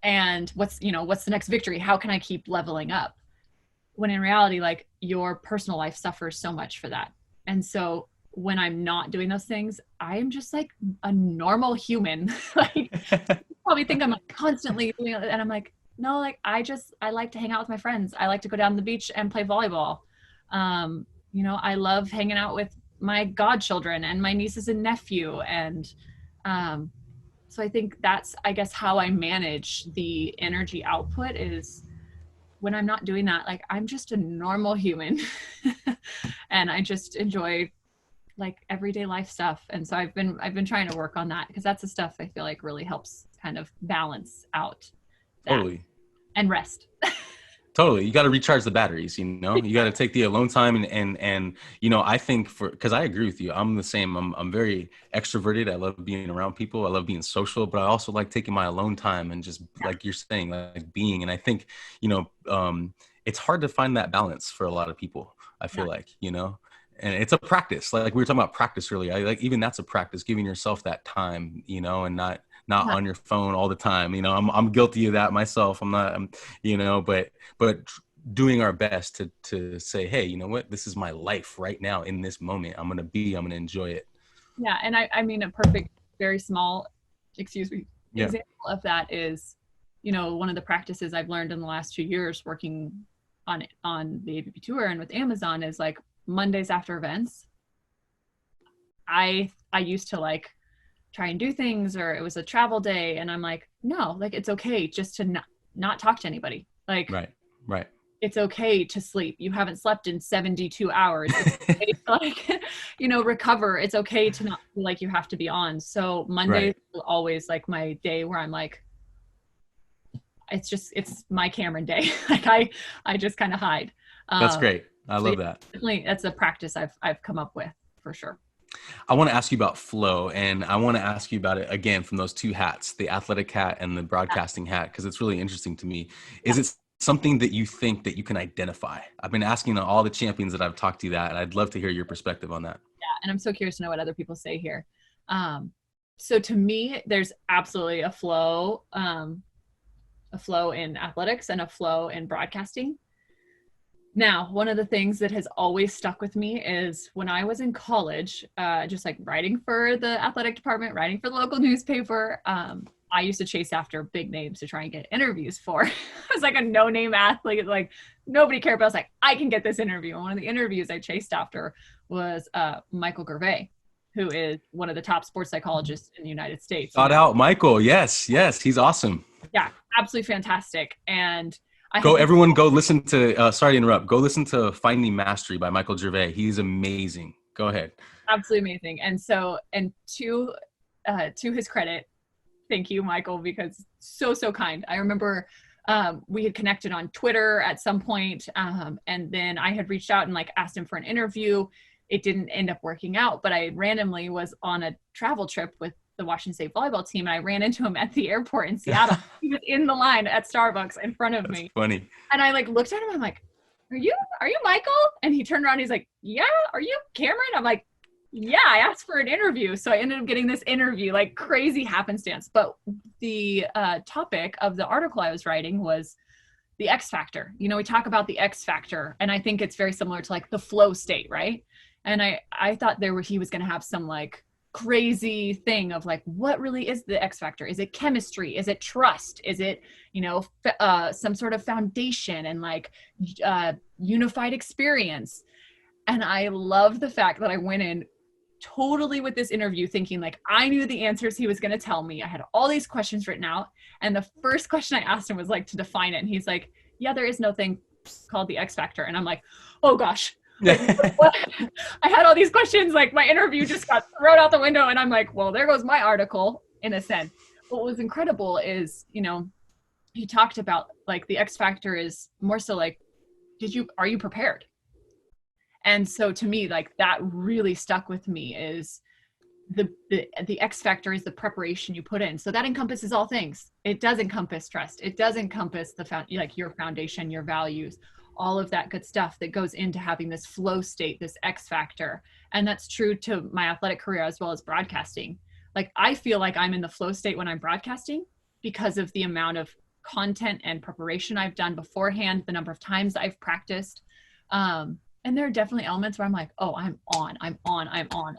[SPEAKER 1] and what's the next victory, how can I keep leveling up, when in reality, like, your personal life suffers so much for that. And so when I'm not doing those things, I am just like a normal human. Like, you probably think I'm like constantly doing it, and I'm like, no, like I like to hang out with my friends. I like to go down to the beach and play volleyball. I love hanging out with my godchildren and my nieces and nephew. And so I think that's, I guess, how I manage the energy output is when I'm not doing that, like I'm just a normal human and I just enjoy like everyday life stuff. And so I've been trying to work on that, because that's the stuff I feel like really helps kind of balance out that.
[SPEAKER 2] Totally.
[SPEAKER 1] And rest.
[SPEAKER 2] Totally. You got to recharge the batteries, you got to take the alone time and I think cause I agree with you. I'm the same. I'm very extroverted. I love being around people. I love being social, but I also like taking my alone time and just like you're saying, like being. And I think, it's hard to find that balance for a lot of people. I feel like, and it's a practice. Like we were talking about practice earlier. Even that's a practice, giving yourself that time, and not on your phone all the time. I'm guilty of that myself. I'm not, but doing our best to say, hey, you know what, this is my life right now in this moment. I'm going to enjoy it.
[SPEAKER 1] Yeah. And I mean, a perfect, very small, example of that is, one of the practices I've learned in the last 2 years working on the AVP tour and with Amazon is like Mondays after events. I used to like try and do things, or it was a travel day, and I'm like, no, like it's okay just to not talk to anybody. Like,
[SPEAKER 2] right.
[SPEAKER 1] It's okay to sleep. You haven't slept in 72 hours. It's okay to, like, recover. It's okay to not feel like you have to be on. So Monday is always like my day where I'm like, it's my Camryn day. Like I just kind of hide.
[SPEAKER 2] That's great. I love that.
[SPEAKER 1] Definitely, that's a practice I've come up with for sure.
[SPEAKER 2] I want to ask you about flow, and I want to ask you about it again from those two hats, the athletic hat and the broadcasting hat, because it's really interesting to me. Is it something that you think that you can identify? I've been asking all the champions that I've talked to that, and I'd love to hear your perspective on that.
[SPEAKER 1] Yeah, and I'm so curious to know what other people say here. So to me, there's absolutely a flow in athletics and a flow in broadcasting. Now, one of the things that has always stuck with me is when I was in college, just like writing for the athletic department, writing for the local newspaper, I used to chase after big names to try and get interviews for. I was like a no-name athlete, like nobody cared, but I was like, I can get this interview. And one of the interviews I chased after was Michael Gervais, who is one of the top sports psychologists in the United States.
[SPEAKER 2] Shout out Michael. Yes. He's awesome.
[SPEAKER 1] Yeah, absolutely fantastic. And
[SPEAKER 2] everyone go listen to, sorry to interrupt, go listen to Finding Mastery by Michael Gervais. He's amazing. Go ahead.
[SPEAKER 1] Absolutely amazing. And so, and to his credit, thank you, Michael, because so kind. I remember we had connected on Twitter at some point, and then I had reached out and like asked him for an interview. It didn't end up working out, but I randomly was on a travel trip with the Washington State volleyball team, and I ran into him at the airport in Seattle. He was in the line at Starbucks in front of me.
[SPEAKER 2] Funny.
[SPEAKER 1] And I like looked at him. I'm like, are you Michael? And he turned around. He's like, yeah. Are you Camryn? I'm like, yeah, I asked for an interview. So I ended up getting this interview, like crazy happenstance. But the topic of the article I was writing was the X factor. We talk about the X factor, and I think it's very similar to like the flow state, right? And I thought he was going to have some like crazy thing of like, what really is the X factor? Is it chemistry? Is it trust? Is it, some sort of foundation and like unified experience? And I love the fact that I went in totally with this interview thinking like I knew the answers he was going to tell me. I had all these questions written out. And the first question I asked him was like to define it. And he's like, yeah, there is no thing called the X factor. And I'm like, oh gosh. I had all these questions, like my interview just got thrown out the window, and I'm like, well, there goes my article in a sense. What was incredible is, he talked about like the X factor is more so like, are you prepared? And so to me, like that really stuck with me is the X factor is the preparation you put in. So that encompasses all things. It does encompass trust. It does encompass your foundation, your values, all of that good stuff that goes into having this flow state, this X factor. And that's true to my athletic career as well as broadcasting. Like, I feel like I'm in the flow state when I'm broadcasting because of the amount of content and preparation I've done beforehand, the number of times I've practiced. And there are definitely elements where I'm like, oh, I'm on.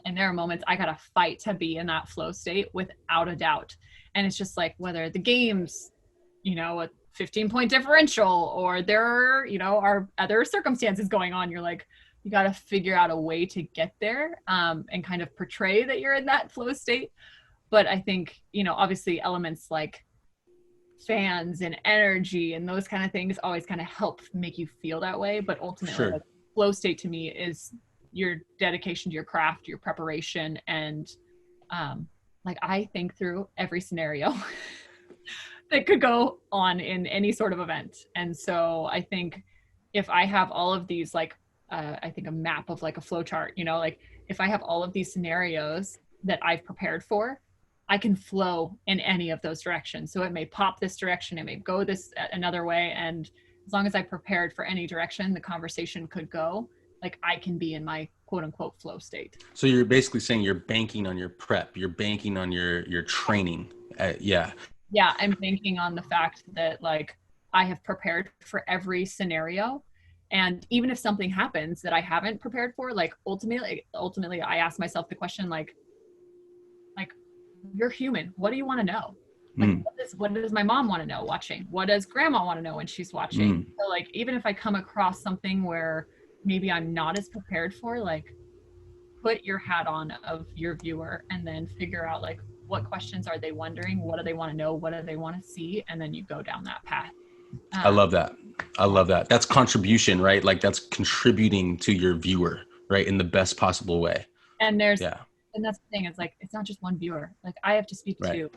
[SPEAKER 1] And there are moments I got to fight to be in that flow state without a doubt. And it's just like, whether the game's, a 15-point differential, or there are, are other circumstances going on, you're like, you got to figure out a way to get there, and kind of portray that you're in that flow state. But I think, obviously elements like fans and energy and those kind of things always kind of help make you feel that way. But ultimately,
[SPEAKER 2] Sure.
[SPEAKER 1] like, flow state to me is your dedication to your craft, your preparation, and like, I think through every scenario that could go on in any sort of event. And so I think if I have all of these, like, I think a map of like a flow chart, like, if I have all of these scenarios that I've prepared for, I can flow in any of those directions. So it may pop this direction, it may go this another way. And as long as I prepared for any direction the conversation could go, like, I can be in my quote unquote flow state.
[SPEAKER 2] So you're basically saying you're banking on your prep, you're banking on your training. Yeah.
[SPEAKER 1] Yeah, I'm banking on the fact that, like, I have prepared for every scenario. And even if something happens that I haven't prepared for, like, ultimately I ask myself the question, like, you're human. What do you want to know? Like, what does my mom want to know watching? What does grandma want to know when she's watching? So, like, even if I come across something where maybe I'm not as prepared for, like, put your hat on of your viewer and then figure out, like, what questions are they wondering? What do they want to know? What do they want to see? And then you go down that path.
[SPEAKER 2] I love that. That's contribution, right? Like, that's contributing to your viewer, right? In the best possible way.
[SPEAKER 1] And and that's the thing. It's like, it's not just one viewer. Like, I have to speak to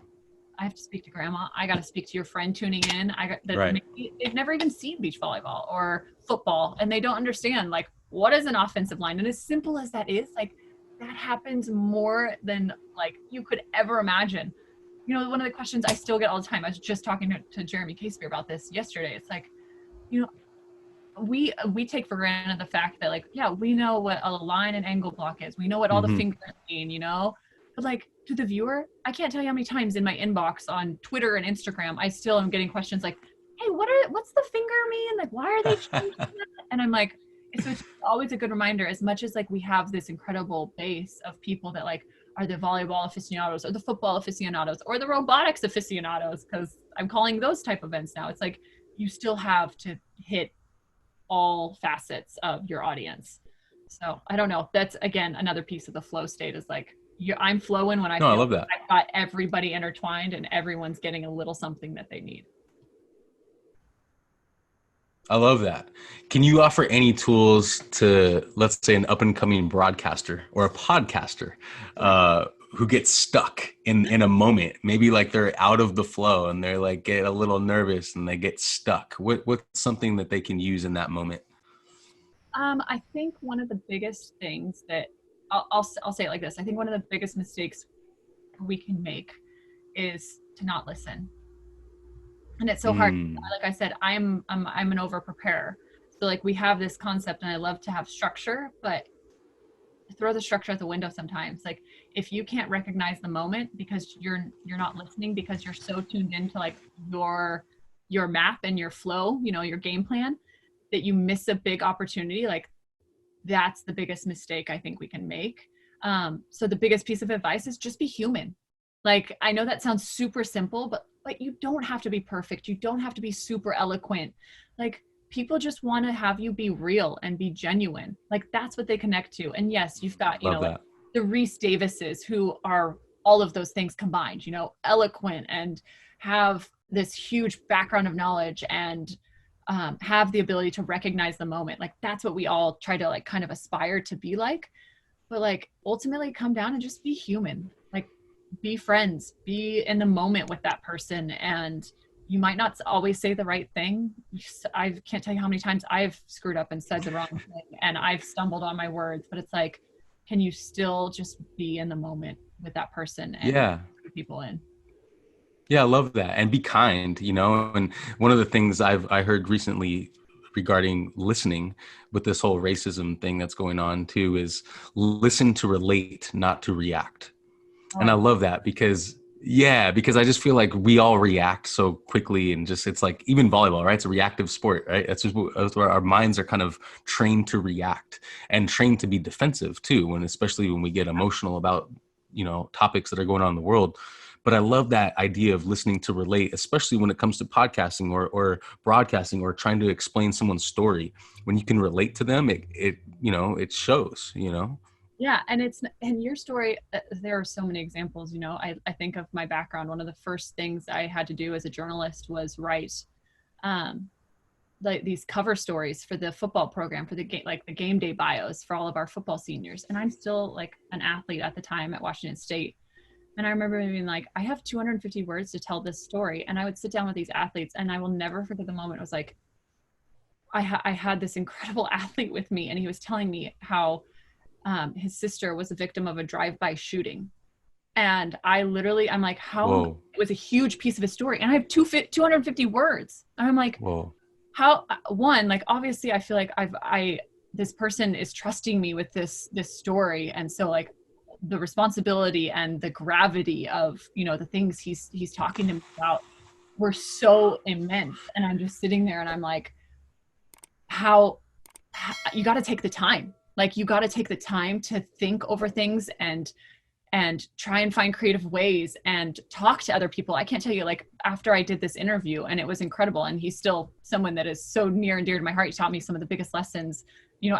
[SPEAKER 1] grandma. I got to speak to your friend tuning in. Maybe they've never even seen beach volleyball or football, and they don't understand, like, what is an offensive line? And as simple as that is, like, that happens more than, like, you could ever imagine. One of the questions I still get all the time, I was just talking to Jeremy Casey about this yesterday. It's like, we take for granted the fact that, like, yeah, we know what a line and angle block is. We know what all the fingers mean, but, like, to the viewer, I can't tell you how many times in my inbox on Twitter and Instagram, I still am getting questions like, hey, what's the finger mean? Like, why are they changing that? And I'm like, so it's always a good reminder, as much as, like, we have this incredible base of people that, like, are the volleyball aficionados or the football aficionados or the robotics aficionados, because I'm calling those type events now. It's like, you still have to hit all facets of your audience. So I don't know. That's, again, another piece of the flow state is, like, I'm flowing when I feel
[SPEAKER 2] I love that.
[SPEAKER 1] I've got everybody intertwined and everyone's getting a little something that they need.
[SPEAKER 2] I love that. Can you offer any tools to, let's say, an up and coming broadcaster or a podcaster who gets stuck in a moment? Maybe, like, they're out of the flow and they're, like, get a little nervous and they get stuck. What's something that they can use in that moment?
[SPEAKER 1] I think one of the biggest things that I'll say it like this. I think one of the biggest mistakes we can make is to not listen. And it's so hard. Like I said, I'm an over preparer. So, like, we have this concept and I love to have structure, but throw the structure out the window sometimes. Like, if you can't recognize the moment because you're not listening, because you're so tuned into, like, your map and your flow, your game plan, that you miss a big opportunity, like, that's the biggest mistake I think we can make. So the biggest piece of advice is just be human. Like, I know that sounds super simple, but you don't have to be perfect. You don't have to be super eloquent. Like, people just want to have you be real and be genuine. Like, that's what they connect to. And yes, you've got, like, the Reese Davises who are all of those things combined, eloquent and have this huge background of knowledge and have the ability to recognize the moment. Like, that's what we all try to, like, kind of aspire to be like. But, like, ultimately come down and just be human. Like, be friends, be in the moment with that person. And you might not always say the right thing. I can't tell you how many times I've screwed up and said the wrong thing and I've stumbled on my words, but it's like, can you still just be in the moment with that person and bring people in?
[SPEAKER 2] Yeah, I love that. And be kind, And one of the things I heard recently regarding listening with this whole racism thing that's going on too, is listen to relate, not to react. And I love that because I just feel like we all react so quickly, and just, it's like, even volleyball, right? It's a reactive sport, right? That's where our minds are kind of trained to react and trained to be defensive too, especially when we get emotional about, topics that are going on in the world. But I love that idea of listening to relate, especially when it comes to podcasting or broadcasting or trying to explain someone's story. When you can relate to them, it shows.
[SPEAKER 1] Yeah. And in your story, there are so many examples. I think of my background. One of the first things I had to do as a journalist was write like these cover stories for the football program, for the game day bios for all of our football seniors. And I'm still like an athlete at the time at Washington State. And I remember being like, I have 250 words to tell this story. And I would sit down with these athletes, and I will never forget the moment. It was like, I had this incredible athlete with me, and he was telling me how his sister was a victim of a drive-by shooting. And I'm like, how? It was a huge piece of his story. And I have 250 words. And I'm like, whoa. How, one, like, obviously I feel like this person is trusting me with this story. And so like the responsibility and the gravity of, the things he's talking to me about were so immense. And I'm just sitting there and I'm like, how you got to take the time. Like, you got to take the time to think over things and try and find creative ways and talk to other people. I can't tell you, like, after I did this interview, and it was incredible, and he's still someone that is so near and dear to my heart. He taught me some of the biggest lessons,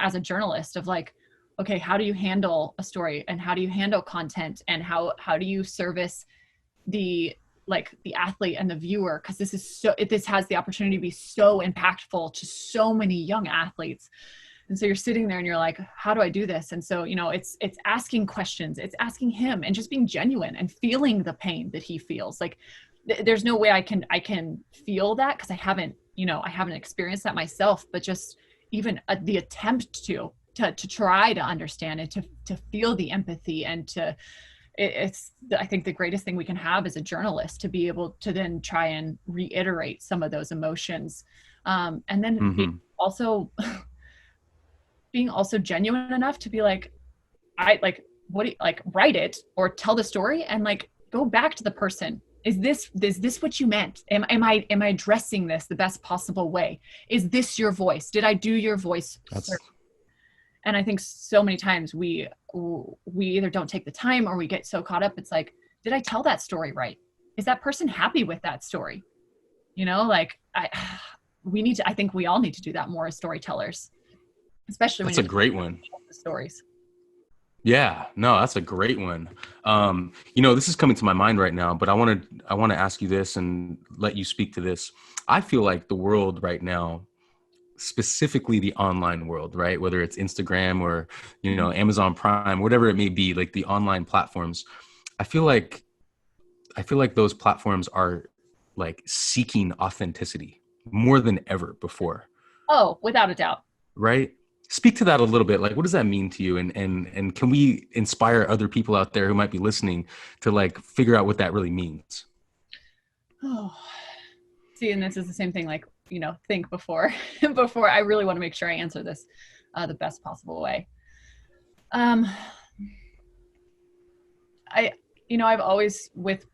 [SPEAKER 1] as a journalist, of like, okay, how do you handle a story, and how do you handle content, and how do you service the athlete and the viewer? Because this has the opportunity to be so impactful to so many young athletes. And so you're sitting there and you're like, how do I do this? And so, it's asking questions, it's asking him, and just being genuine and feeling the pain that he feels. Like, there's no way I can feel that, because I haven't experienced that myself, but just even the attempt to try to understand and to feel the empathy, and it's I think the greatest thing we can have as a journalist, to be able to then try and reiterate some of those emotions. And then being also genuine enough to be like, write it or tell the story, and like go back to the person. Is this what you meant? Am I addressing this the best possible way? Is this your voice? Did I do your voice? And I think so many times we either don't take the time, or we get so caught up. It's like, did I tell that story right? Is that person happy with that story? I think we all need to do that more as storytellers. Especially when
[SPEAKER 2] that's a great one.
[SPEAKER 1] The stories.
[SPEAKER 2] Yeah, no, that's a great one. This is coming to my mind right now, but I want to ask you this and let you speak to this. I feel like the world right now, specifically the online world, right? Whether it's Instagram or, Amazon Prime, whatever it may be, like the online platforms, I feel like those platforms are like seeking authenticity more than ever before.
[SPEAKER 1] Oh, without a doubt.
[SPEAKER 2] Right? Speak to that a little bit. Like, what does that mean to you? And can we inspire other people out there who might be listening to like figure out what that really means?
[SPEAKER 1] Oh, see, and this is the same thing, like, think before I really want to make sure I answer this the best possible way. I've always with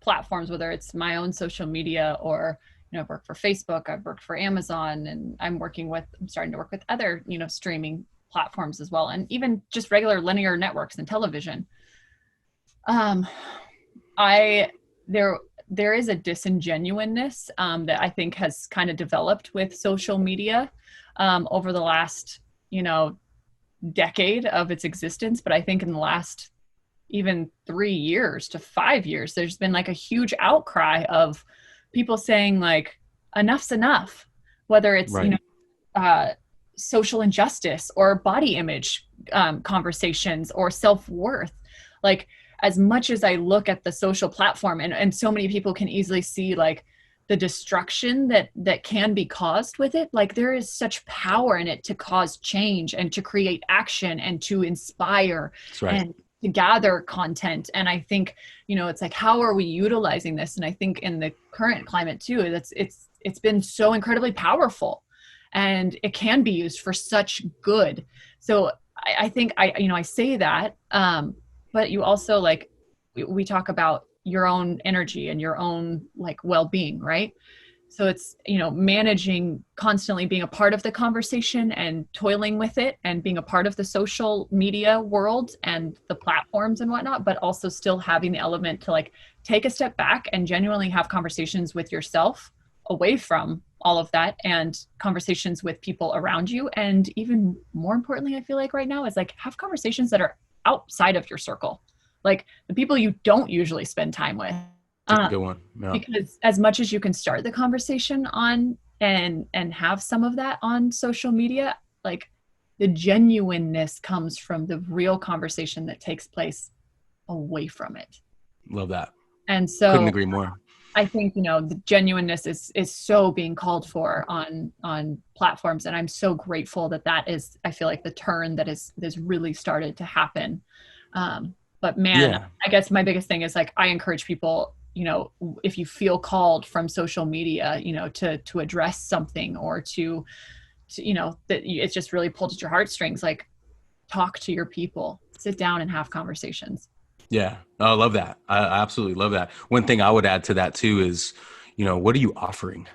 [SPEAKER 1] platforms, whether it's my own social media or, I've worked for Facebook, I've worked for Amazon, and I'm starting to work with other, streaming platforms as well. And even just regular linear networks and television. There is a disingenuousness that I think has kind of developed with social media over the last, decade of its existence. But I think in the last even 3 years to 5 years, there's been like a huge outcry of people saying like, enough's enough, whether it's, right, social injustice or body image conversations or self-worth. Like, as much as I look at the social platform, and so many people can easily see like the destruction that can be caused with it, like there is such power in it to cause change and to create action and to inspire. That's right. And to gather content. And I think, it's like, how are we utilizing this? And I think in the current climate too, it's been so incredibly powerful. and it can be used for such good. So I think I say that, but you also like, we talk about your own energy and your own like well-being, right? So it's, managing, constantly being a part of the conversation and toiling with it and being a part of the social media world and the platforms and whatnot, but also still having the element to like take a step back and genuinely have conversations with yourself away from all of that, and conversations with people around you. And even more importantly, I feel like right now is like have conversations that are outside of your circle, like the people you don't usually spend time with.
[SPEAKER 2] That's a good one. Yeah.
[SPEAKER 1] Because as much as you can start the conversation on and have some of that on social media, like the genuineness comes from the real conversation that takes place away from it.
[SPEAKER 2] Love that.
[SPEAKER 1] And so
[SPEAKER 2] couldn't agree more.
[SPEAKER 1] I think, the genuineness is so being called for on platforms. And I'm so grateful that is, I feel like, the turn that is really started to happen. But man, yeah. I guess my biggest thing is like, I encourage people, if you feel called from social media, to address something, or to that it's just really pulled at your heartstrings, like talk to your people, sit down and have conversations.
[SPEAKER 2] Yeah. I love that. I absolutely love that. One thing I would add to that too is, what are you offering?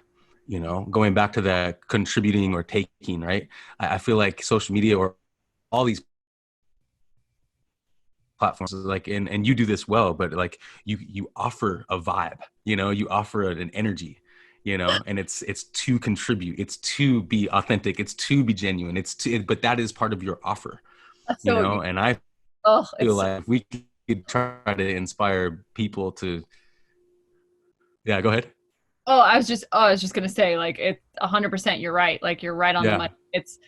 [SPEAKER 2] Going back to the contributing or taking, right? I feel like social media or all these platforms, like, and you do this well, but like you offer a vibe, you offer an energy, and it's to contribute, it's to be authentic, it's to be genuine, but that is part of your offer. So, and I feel like we could try to inspire people to, yeah, go ahead.
[SPEAKER 1] I was just going to say, like, it's 100%. You're right. Like, you're right on the money. It's,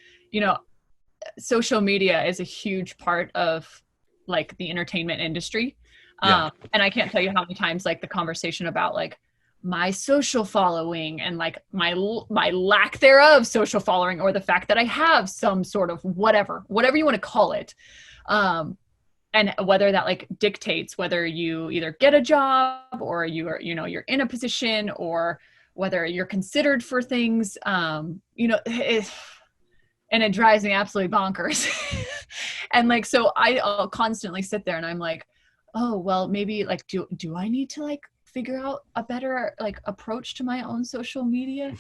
[SPEAKER 1] social media is a huge part of like the entertainment industry. And I can't tell you how many times like the conversation about like my social following and like my lack thereof social following, or the fact that I have some sort of whatever you want to call it. And whether that like dictates whether you either get a job, or you are, you're in a position, or whether you're considered for things, and it drives me absolutely bonkers. And like, so I'll constantly sit there and I'm like, oh, well, maybe like, do I need to like figure out a better like approach to my own social media?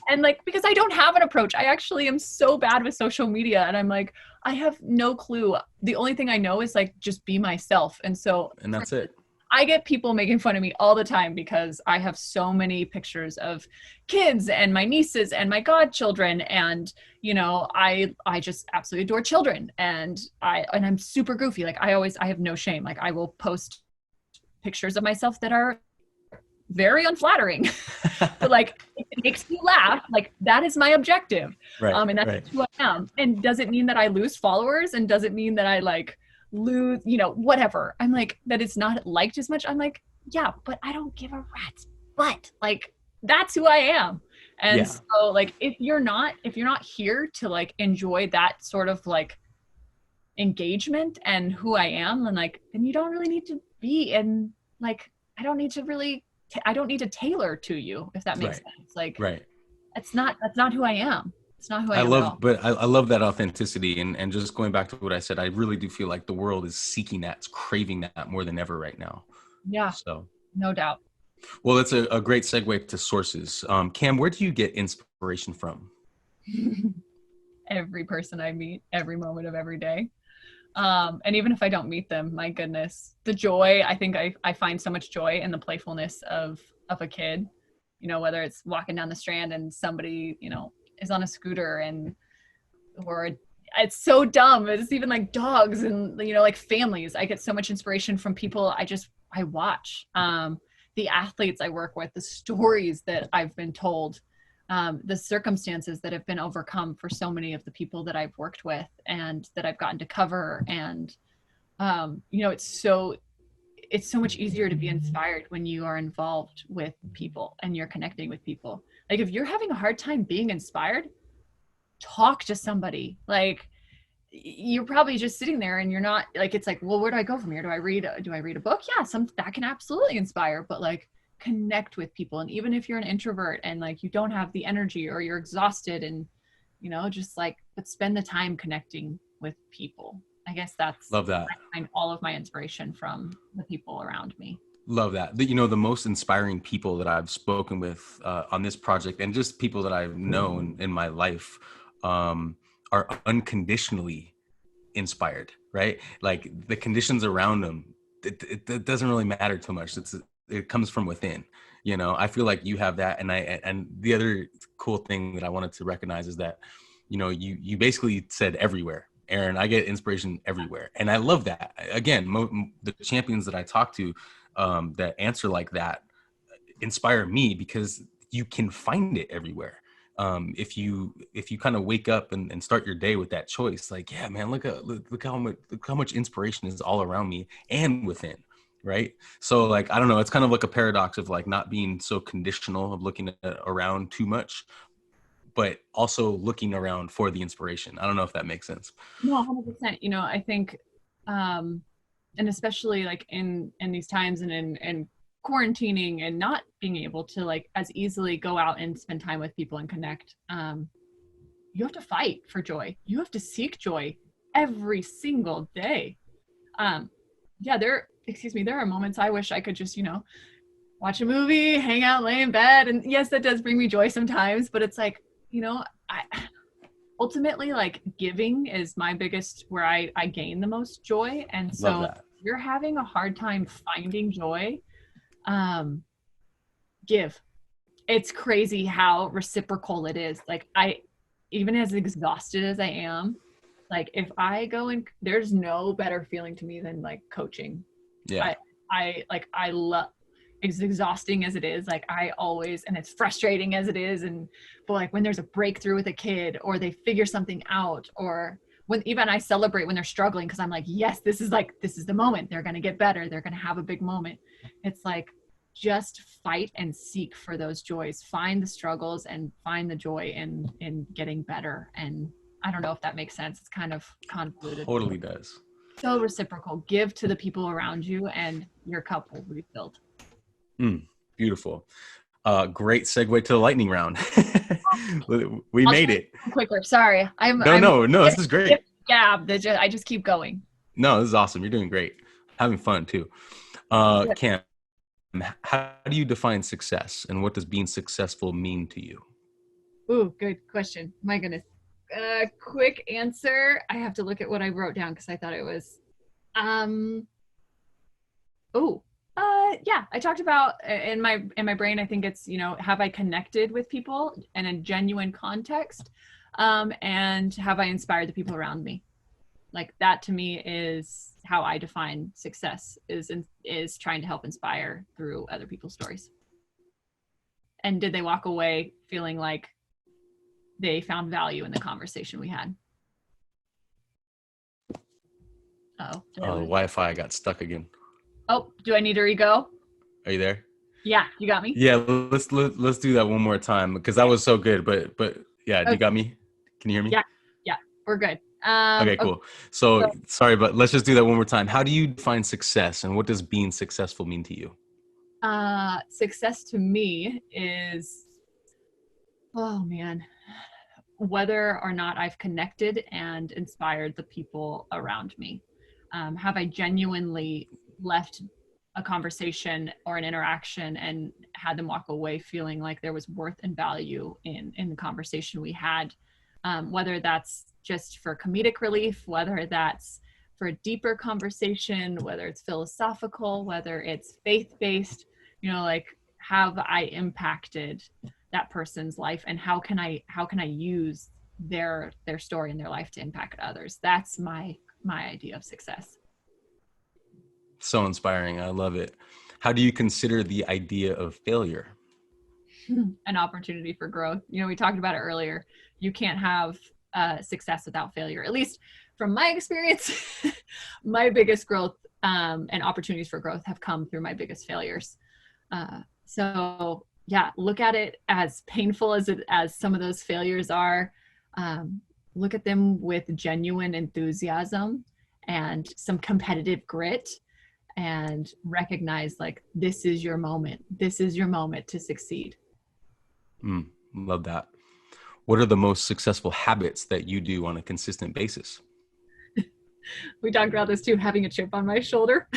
[SPEAKER 1] And like, because I don't have an approach. I actually am so bad with social media, and I'm like, I have no clue. The only thing I know is like, just be myself. And that's it. I get people making fun of me all the time because I have so many pictures of kids and my nieces and my godchildren. And, I just absolutely adore children, and I'm super goofy. Like I have no shame. Like I will post pictures of myself that are very unflattering, but like it makes you laugh. Like that is my objective.
[SPEAKER 2] Right.
[SPEAKER 1] And that's who I am. And does it mean that I lose followers? And does it mean that I like lose, whatever? I'm like, that it's not liked as much. I'm like, yeah, but I don't give a rat's butt. Like that's who I am. And so like, if you're not here to like enjoy that sort of like engagement and who I am, then you don't really need to be in, like, I don't need to tailor to you, if that makes sense. Like, that's not who I am. It's not who I am.
[SPEAKER 2] But I love that authenticity. And just going back to what I said, I really do feel like the world is seeking that, it's craving that more than ever right now.
[SPEAKER 1] Yeah.
[SPEAKER 2] So
[SPEAKER 1] no doubt.
[SPEAKER 2] Well, that's a great segue to sources. Cam, where do you get inspiration from?
[SPEAKER 1] Every person I meet, every moment of every day. And even if I don't meet them, my goodness, the joy, I think I find so much joy in the playfulness of a kid, whether it's walking down the Strand and somebody, is on a scooter or it's so dumb. It's even like dogs and, like families. I get so much inspiration from people I watch. The athletes I work with, the stories that I've been told, the circumstances that have been overcome for so many of the people that I've worked with and that I've gotten to cover. And, it's so much easier to be inspired when you are involved with people and you're connecting with people. Like if you're having a hard time being inspired, talk to somebody. Like you're probably just sitting there and you're not like, it's like, well, where do I go from here? Do I read a book? Yeah, that can absolutely inspire, but like connect with people. And even if you're an introvert and like you don't have the energy or you're exhausted and you know, just like, but spend the time connecting with people. I guess that's,
[SPEAKER 2] Love that.
[SPEAKER 1] I find all of my inspiration from the people around me.
[SPEAKER 2] Love that. You know, the most inspiring people that I've spoken with on this project, and just people that I've known in my life, are unconditionally inspired, right? Like the conditions around them, it doesn't really matter too much. It comes from within. You know, I feel like you have that, and the other cool thing that I wanted to recognize is that, you know, you basically said everywhere. Aaron, I get inspiration everywhere, and I love that. Again, the champions that I talk to, that answer like that inspire me, because you can find it everywhere. If you kind of wake up and start your day with that choice, like, yeah, man, look how much inspiration is all around me and within, right? So like, I don't know, it's kind of like a paradox of like not being so conditional of looking around too much, but also looking around for the inspiration. I don't know if that makes sense.
[SPEAKER 1] No, 100%. You know, I think, and especially like in these times and in quarantining and not being able to like as easily go out and spend time with people and connect, you have to fight for joy. You have to seek joy every single day. Yeah, there are moments I wish I could just, you know, watch a movie, hang out, lay in bed. And yes, that does bring me joy sometimes, but it's like, you know, ultimately, like, giving is my biggest, where I gain the most joy. And so if you're having a hard time finding joy, give. It's crazy how reciprocal it is. Like, even as exhausted as I am, like if I go and there's no better feeling to me than like coaching.
[SPEAKER 2] Yeah.
[SPEAKER 1] I love, as exhausting as it is, like I always, and it's frustrating as it is, but like when there's a breakthrough with a kid or they figure something out, or when even I celebrate when they're struggling, because I'm like, yes, this is the moment, they're going to get better, they're going to have a big moment. It's like, just fight and seek for those joys, find the struggles and find the joy in getting better. And I don't know if that makes sense. It's kind of convoluted.
[SPEAKER 2] Totally does.
[SPEAKER 1] So reciprocal. Give to the people around you and your cup will be filled.
[SPEAKER 2] Beautiful. Great segue to the lightning round. We made it
[SPEAKER 1] quicker. Sorry.
[SPEAKER 2] No, this is great.
[SPEAKER 1] Yeah, I just keep going.
[SPEAKER 2] No, this is awesome. You're doing great. Having fun too. Cam, how do you define success, and what does being successful mean to you?
[SPEAKER 1] Ooh, good question. My goodness. Quick answer. I have to look at what I wrote down because I thought it was, yeah, I talked about in my brain, I think it's, you know, have I connected with people in a genuine context? And have I inspired the people around me? Like that to me is how I define success, is trying to help inspire through other people's stories. And did they walk away feeling like they found value in the conversation we had?
[SPEAKER 2] The Wi-Fi got stuck again.
[SPEAKER 1] Oh, do I need to re-go?
[SPEAKER 2] Are you there?
[SPEAKER 1] Yeah, you got me.
[SPEAKER 2] Yeah, let's do that one more time, because that was so good. But yeah, okay. You got me? Can you hear me?
[SPEAKER 1] Yeah, we're good.
[SPEAKER 2] Okay, cool. So sorry, but let's just do that one more time. How do you define success, and what does being successful mean to you?
[SPEAKER 1] Success to me is, oh man, whether or not I've connected and inspired the people around me. Have I genuinely left a conversation or an interaction and had them walk away feeling like there was worth and value in the conversation we had? Whether that's just for comedic relief, whether that's for a deeper conversation, whether it's philosophical, whether it's faith-based, you know, like, have I impacted that person's life, and how can I use their story and their life to impact others? That's my idea of success.
[SPEAKER 2] So inspiring. I love it. How do you consider the idea of failure?
[SPEAKER 1] An opportunity for growth. You know, we talked about it earlier. You can't have success without failure. At least from my experience, my biggest growth and opportunities for growth have come through my biggest failures. So yeah, look at it as painful as some of those failures are. Look at them with genuine enthusiasm and some competitive grit, and recognize, like, this is your moment. This is your moment to succeed.
[SPEAKER 2] Love that. What are the most successful habits that you do on a consistent basis?
[SPEAKER 1] We talked about this too, having a chip on my shoulder.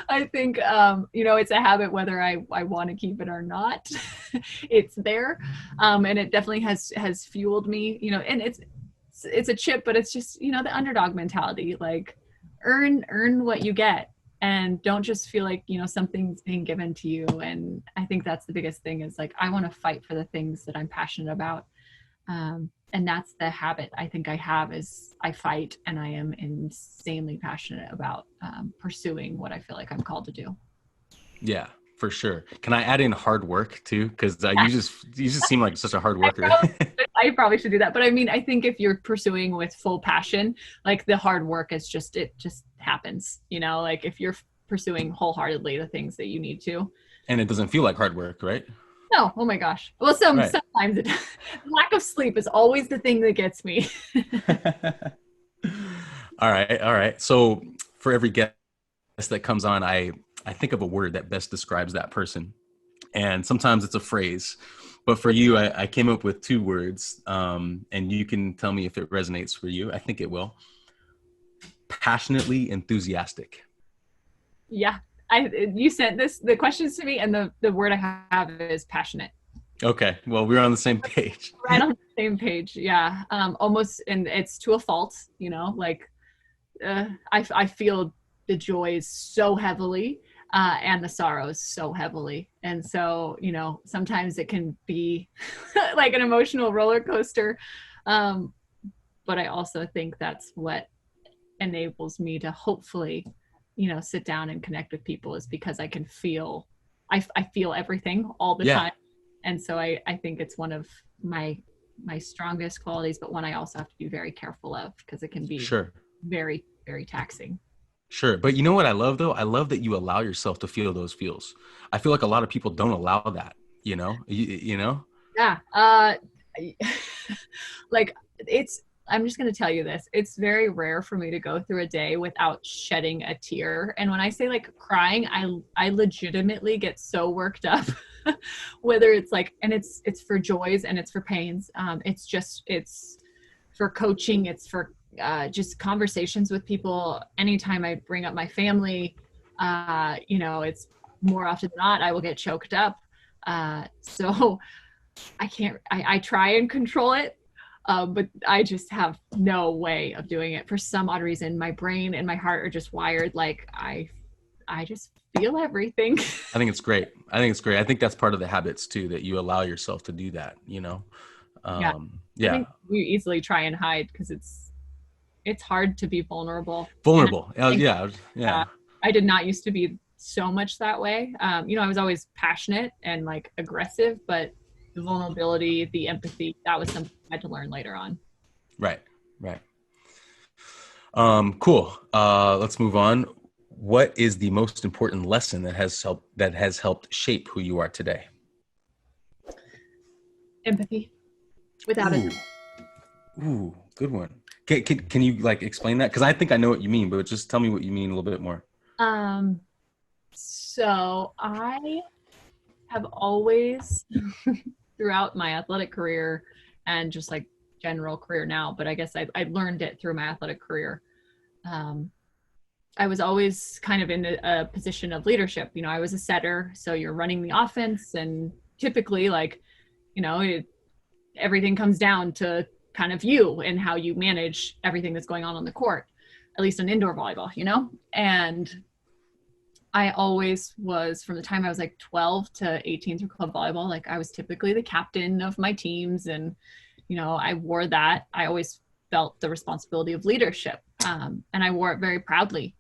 [SPEAKER 1] I think, it's a habit, whether I want to keep it or not, it's there. And it definitely has fueled me, and it's a chip, but it's just, the underdog mentality, like earn what you get, and don't just feel like, something's being given to you. And I think that's the biggest thing, is like, I want to fight for the things that I'm passionate about. And that's the habit I think I have, is I fight, and I am insanely passionate about pursuing what I feel like I'm called to do.
[SPEAKER 2] Yeah, for sure. Can I add in hard work too? Because you just seem like such a hard worker.
[SPEAKER 1] I probably should do that. But I mean, I think if you're pursuing with full passion, like the hard work is it just happens, like if you're pursuing wholeheartedly the things that you need to.
[SPEAKER 2] And it doesn't feel like hard work, right?
[SPEAKER 1] No, oh my gosh. Well,
[SPEAKER 2] Right.
[SPEAKER 1] sometimes lack of sleep is always the thing that gets me.
[SPEAKER 2] All right. All right. So for every guest that comes on, I think of a word that best describes that person. And sometimes it's a phrase. But for you, I came up with two words, and you can tell me if it resonates for you. I think it will. Passionately enthusiastic.
[SPEAKER 1] Yeah. You sent the questions to me, and the word I have is passionate.
[SPEAKER 2] Okay. Well, we're on the same page.
[SPEAKER 1] Right on the same page. Yeah. Almost, and it's to a fault, like I feel the joys so heavily, and the sorrows so heavily. And so, sometimes it can be like an emotional roller coaster. But I also think that's what enables me to hopefully, sit down and connect with people, is because I can feel, I feel everything all the time. And so I think it's one of my strongest qualities, but one I also have to be very careful of, because it can be very, very taxing.
[SPEAKER 2] Sure. But you know what I love though? I love that you allow yourself to feel those feels. I feel like a lot of people don't allow that, you know?
[SPEAKER 1] Yeah. Like I'm just going to tell you this. It's very rare for me to go through a day without shedding a tear. And when I say like crying, I legitimately get so worked up, whether it's like, and it's for joys and it's for pains. It's for coaching. It's for just conversations with people. Anytime I bring up my family, it's more often than not, I will get choked up. So I try and control it. But I just have no way of doing it. For some odd reason, my brain and my heart are just wired. Like I just feel everything.
[SPEAKER 2] I think it's great. I think that's part of the habits too, that you allow yourself to do that,
[SPEAKER 1] Yeah.
[SPEAKER 2] Yeah.
[SPEAKER 1] I think we easily try and hide, because it's hard to be vulnerable.
[SPEAKER 2] Vulnerable. Yeah.
[SPEAKER 1] I did not used to be so much that way. I was always passionate and like aggressive, but the vulnerability, the empathy, that was something I had to learn later on.
[SPEAKER 2] Right. Cool. Let's move on. What is the most important lesson that has helped shape who you are today?
[SPEAKER 1] Empathy, without it.
[SPEAKER 2] Ooh, good one. Can you like explain that? Because I think I know what you mean, but just tell me what you mean a little bit more.
[SPEAKER 1] So I have always, throughout my athletic career and just like general career now, but I guess I learned it through my athletic career. I was always kind of in a position of leadership. I was a setter, so you're running the offense, and typically like, everything comes down to kind of you and how you manage everything that's going on the court, at least in indoor volleyball, and I always was, from the time I was like 12 to 18 through club volleyball, like I was typically the captain of my teams. And, I wore that. I always felt the responsibility of leadership. And I wore it very proudly.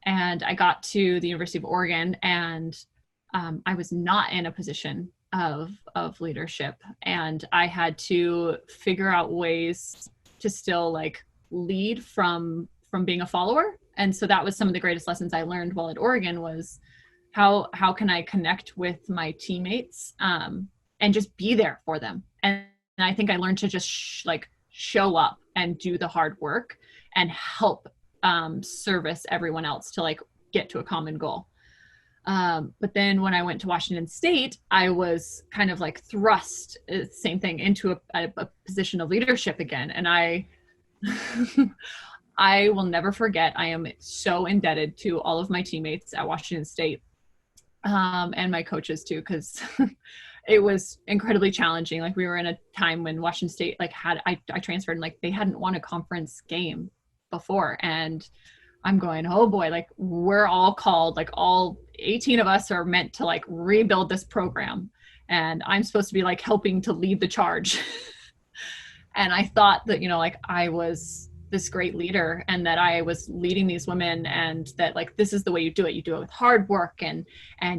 [SPEAKER 1] And I got to the University of Oregon, and I was not in a position of leadership. And I had to figure out ways to still like lead from being a follower. And so that was some of the greatest lessons I learned while at Oregon, was how can I connect with my teammates, and just be there for them. And I think I learned to just show up and do the hard work and help service everyone else to like get to a common goal. But then when I went to Washington State, I was kind of like thrust, same thing, into a position of leadership again. And I will never forget, I am so indebted to all of my teammates at Washington State, and my coaches too, because it was incredibly challenging. Like we were in a time when Washington State like I transferred and like they hadn't won a conference game before. And I'm going, oh boy, like we're all called, like all 18 of us are meant to like rebuild this program. And I'm supposed to be like helping to lead the charge. And I thought that, like I was this great leader and that I was leading these women, and that like, this is the way you do it. You do it with hard work, and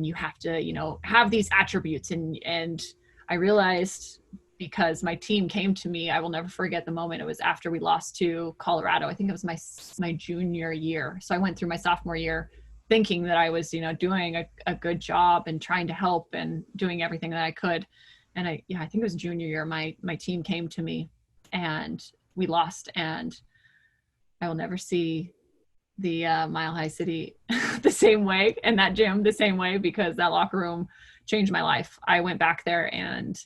[SPEAKER 1] you have to, have these attributes. And I realized, because my team came to me, I will never forget the moment. It was after we lost to Colorado. I think it was my junior year. So I went through my sophomore year thinking that I was, doing a good job and trying to help and doing everything that I could. And I think it was junior year. My team came to me and we lost. And I will never see the Mile High City the same way, and that gym the same way, because that locker room changed my life. I went back there and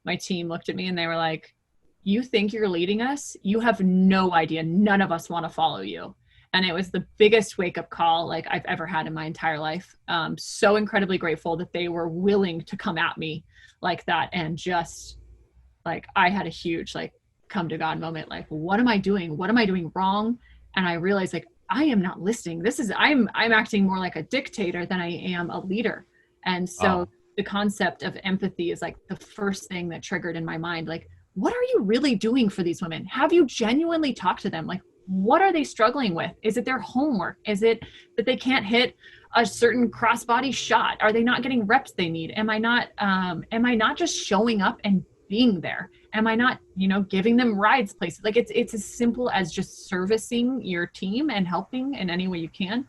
[SPEAKER 1] my team looked at me and they were like, you think you're leading us? You have no idea. None of us want to follow you. And it was the biggest wake-up call like I've ever had in my entire life. So incredibly grateful that they were willing to come at me like that. And just like, I had a huge like come to God moment. Like, what am I doing? What am I doing wrong? And I realized like, I am not listening. I'm acting more like a dictator than I am a leader. And so the concept of empathy is like the first thing that triggered in my mind. Like, what are you really doing for these women? Have you genuinely talked to them? Like, what are they struggling with? Is it their homework? Is it that they can't hit a certain crossbody shot? Are they not getting reps they need? Am I not just showing up and being there? Am I not, giving them rides places? Like it's as simple as just servicing your team and helping in any way you can.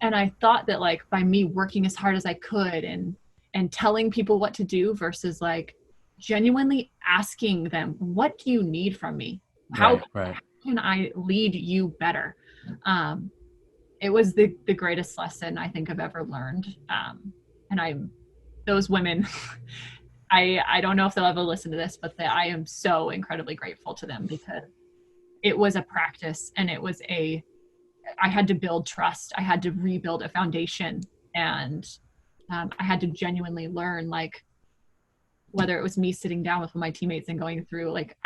[SPEAKER 1] And I thought that like by me working as hard as I could and telling people what to do versus like genuinely asking them, what do you need from me? How can I lead you better? It was the greatest lesson I think I've ever learned. And those women, I don't know if they'll ever listen to this, but I am so incredibly grateful to them, because it was a practice, and I had to build trust. I had to rebuild a foundation, and I had to genuinely learn, like, whether it was me sitting down with my teammates and going through like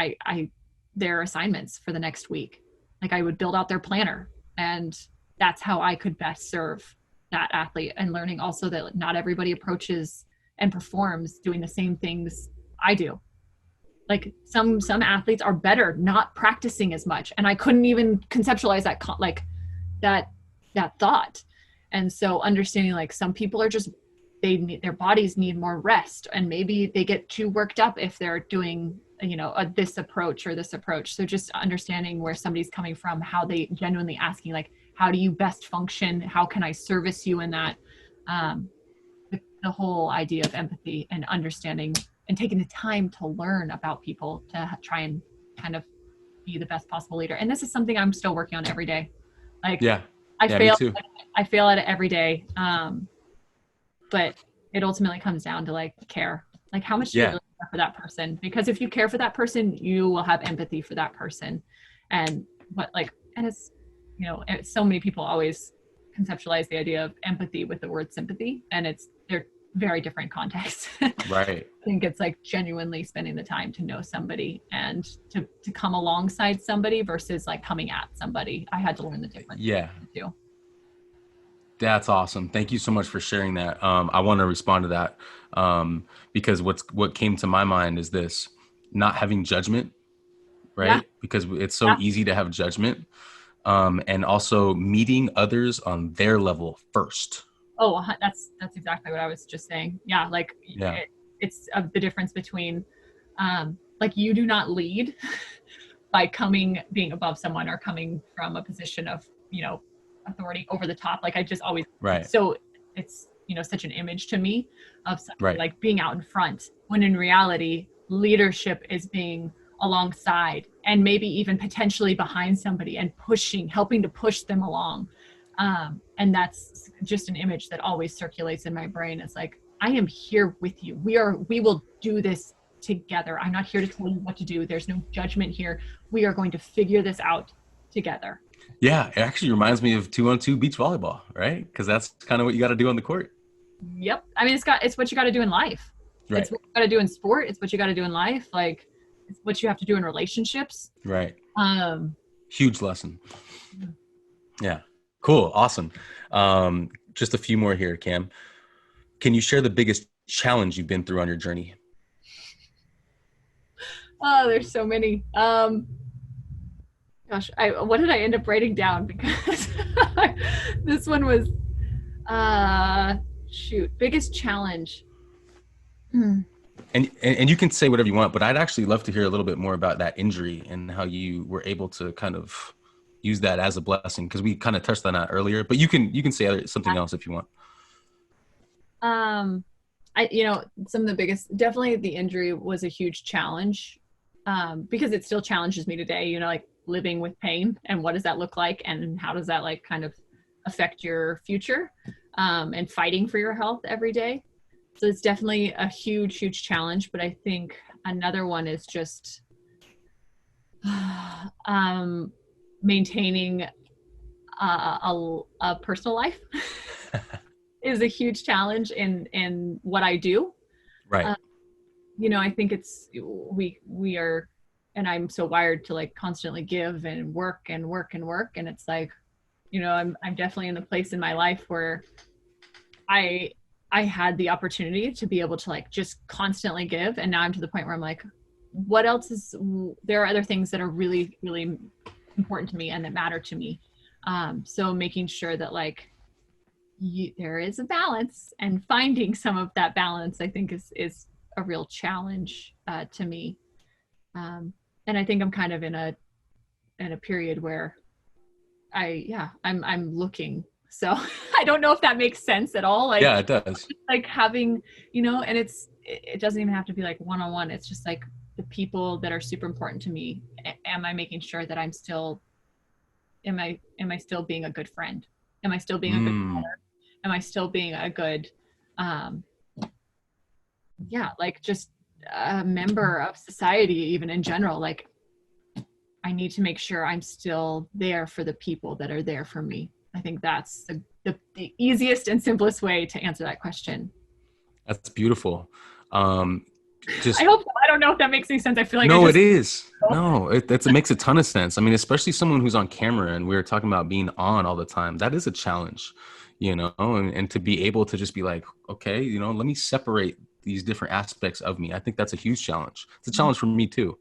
[SPEAKER 1] their assignments for the next week. Like I would build out their planner, and that's how I could best serve that athlete. And learning also that not everybody approaches and performs doing the same things I do. Like some athletes are better not practicing as much, and I couldn't even conceptualize that thought. And so understanding like some people are just, their bodies need more rest, and maybe they get too worked up if they're doing this approach or this approach. So just understanding where somebody's coming from, how they genuinely asking like, how do you best function? How can I service you in that? The whole idea of empathy and understanding and taking the time to learn about people to try and kind of be the best possible leader. And this is something I'm still working on every day. Like, I fail at it every day. But it ultimately comes down to like care. Like how much do you really care for that person? Because if you care for that person, you will have empathy for that person. And it's, so many people always conceptualize the idea of empathy with the word sympathy, and they're very different contexts.
[SPEAKER 2] Right.
[SPEAKER 1] I think it's like genuinely spending the time to know somebody and to come alongside somebody versus like coming at somebody. I had to learn the difference. Too.
[SPEAKER 2] That's awesome. Thank you so much for sharing that. I want to respond to that because what came to my mind is this: not having judgment, right? Yeah. Because it's so easy to have judgment, and also meeting others on their level first.
[SPEAKER 1] Oh, that's exactly what I was just saying. Yeah, like it's the difference between like you do not lead by being above someone or coming from a position of authority over the top. Like I just always so it's such an image to me of somebody like being out in front, when in reality leadership is being alongside and maybe even potentially behind somebody and helping to push them along. And that's just an image that always circulates in my brain. It's like, I am here with you. We will do this together. I'm not here to tell you what to do. There's no judgment here. We are going to figure this out together.
[SPEAKER 2] Yeah, it actually reminds me of 2-on-2 beach volleyball, right? Because that's kind of what you got to do on the court.
[SPEAKER 1] Yep. I mean, it's what you got to do in life.
[SPEAKER 2] Right.
[SPEAKER 1] It's what you got to do in sport. It's what you got to do in life. Like, it's what you have to do in relationships.
[SPEAKER 2] Right. Huge lesson. Yeah. Cool. Awesome. Just a few more here, Cam. Can you share the biggest challenge you've been through on your journey?
[SPEAKER 1] Oh, there's so many. Gosh, what did I end up writing down? Because this one was, biggest challenge.
[SPEAKER 2] And you can say whatever you want, but I'd actually love to hear a little bit more about that injury and how you were able to kind of use that as a blessing, because we kind of touched on that earlier, but you can say something else if you want.
[SPEAKER 1] Some of the biggest, definitely the injury was a huge challenge, because it still challenges me today, like living with pain and what does that look like and how does that like kind of affect your future, and fighting for your health every day. So it's definitely a huge, huge challenge. But I think another one is just maintaining a personal life is a huge challenge in what I do.
[SPEAKER 2] Right.
[SPEAKER 1] I think we are, and I'm so wired to like constantly give and work and work and work. And it's like, I'm definitely in a place in my life where I had the opportunity to be able to like just constantly give. And now I'm to the point where I'm like, what else there are other things that are really, really important to me and that matter to me. So making sure that like there is a balance, and finding some of that balance, I think is a real challenge to me. And I think I'm kind of in a period where I'm looking. So I don't know if that makes sense at all. Like,
[SPEAKER 2] yeah, it does.
[SPEAKER 1] Like having, and it doesn't even have to be like one-on-one. It's just like the people that are super important to me. Am I making sure that I'm still, am I still being a good friend? Am I still being a good mother? Am I still being a good, like just a member of society, even in general? Like, I need to make sure I'm still there for the people that are there for me. I think that's the easiest and simplest way to answer that question.
[SPEAKER 2] That's beautiful.
[SPEAKER 1] I hope so. I don't know if that makes any sense. I feel like
[SPEAKER 2] it is. No, it makes a ton of sense. I mean, especially someone who's on camera, and we were talking about being on all the time. That is a challenge, and to be able to just be like, okay, let me separate these different aspects of me. I think that's a huge challenge. It's a challenge for me too.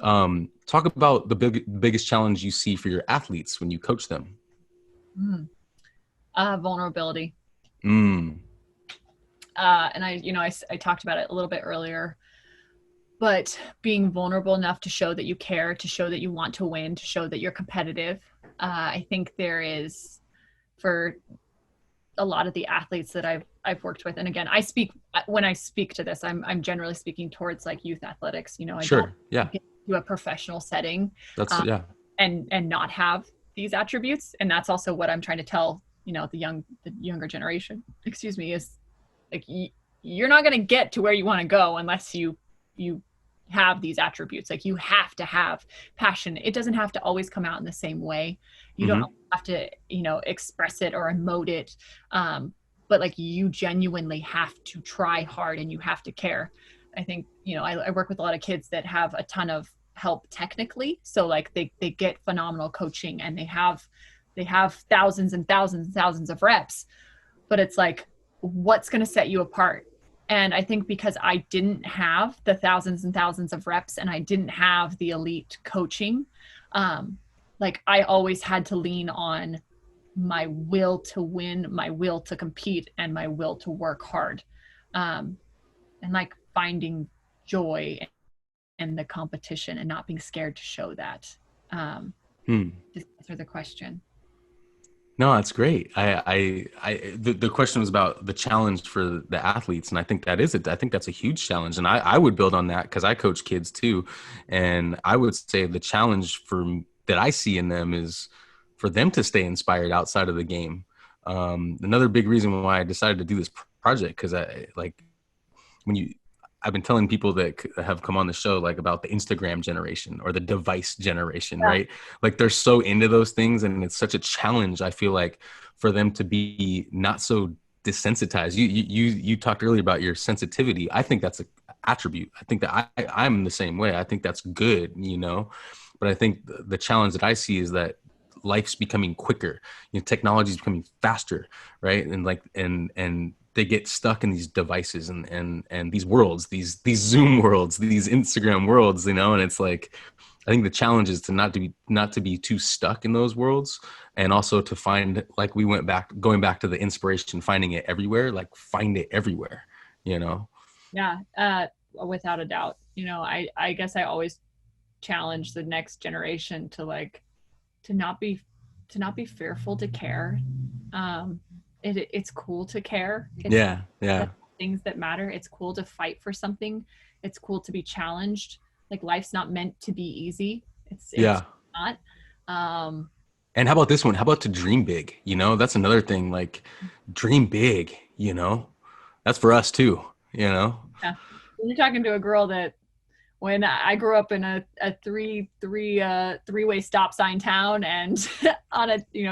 [SPEAKER 2] Talk about the biggest challenge you see for your athletes when you coach them.
[SPEAKER 1] Vulnerability. And I talked about it a little bit earlier, but being vulnerable enough to show that you care, to show that you want to win, to show that you're competitive. I think there is, for a lot of the athletes that I've worked with, and again, when I speak to this, I'm generally speaking towards like youth athletics. I don't get to a professional setting.
[SPEAKER 2] That's
[SPEAKER 1] and not have these attributes. And that's also what I'm trying to tell, the younger generation, is like, you're not going to get to where you want to go unless you have these attributes. Like, you have to have passion. It doesn't have to always come out in the same way. You don't have to, express it or emote it. But like, you genuinely have to try hard and you have to care. I think, I work with a lot of kids that have a ton of help technically. So like they get phenomenal coaching and they have thousands and thousands and thousands of reps, but it's like, what's going to set you apart? And I think because I didn't have the thousands and thousands of reps and I didn't have the elite coaching, like I always had to lean on my will to win, my will to compete, and my will to work hard. And like finding joy in the competition and not being scared to show that. To answer the question.
[SPEAKER 2] No, that's great. The question was about the challenge for the athletes, and I think that is it. I think that's a huge challenge, and I would build on that because I coach kids too, and I would say the challenge that I see in them is for them to stay inspired outside of the game. Another big reason why I decided to do this project, because I've been telling people that have come on the show, like, about the Instagram generation or the device generation,
[SPEAKER 1] Yeah.
[SPEAKER 2] right? Like, they're so into those things, and it's such a challenge, I feel like, for them to be not so desensitized. You talked earlier about your sensitivity. I think that's an attribute. I think that I'm the same way. I think that's good, but I think the challenge that I see is that life's becoming quicker, technology is becoming faster, right? And they get stuck in these devices and these worlds, these Zoom worlds, these Instagram worlds, and it's like, I think the challenge is to not to be too stuck in those worlds, and also to find, like, going back to the inspiration, finding it everywhere, like, find it everywhere,
[SPEAKER 1] Yeah, without a doubt. I guess I always challenge the next generation to, like, to not be fearful to care. It's cool to care.
[SPEAKER 2] Yeah.
[SPEAKER 1] Things that matter. It's cool to fight for something. It's cool to be challenged. Like, life's not meant to be easy. It's not.
[SPEAKER 2] And how about this one? How about to dream big? That's another thing. Like, dream big. That's for us too.
[SPEAKER 1] Yeah. You're talking to a girl that, when I grew up in a three-way stop sign town, and on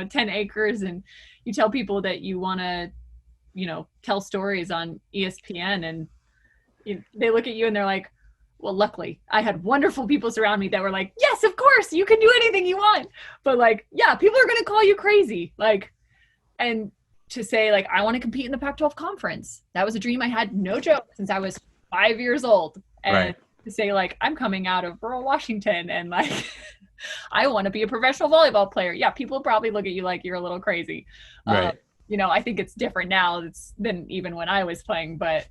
[SPEAKER 1] 10 acres, and you tell people that you want to, tell stories on ESPN, and they look at you and they're like, well, luckily I had wonderful people surround me that were like, yes, of course, you can do anything you want. But, like, yeah, people are going to call you crazy. Like, and to say, like, I want to compete in the Pac-12 conference. That was a dream I had, no joke, since I was 5 years old. And
[SPEAKER 2] right.
[SPEAKER 1] To say, like, I'm coming out of rural Washington, and, like, I want to be a professional volleyball player. Yeah, people probably look at you like you're a little crazy.
[SPEAKER 2] Right.
[SPEAKER 1] I think it's different now than even when I was playing. But,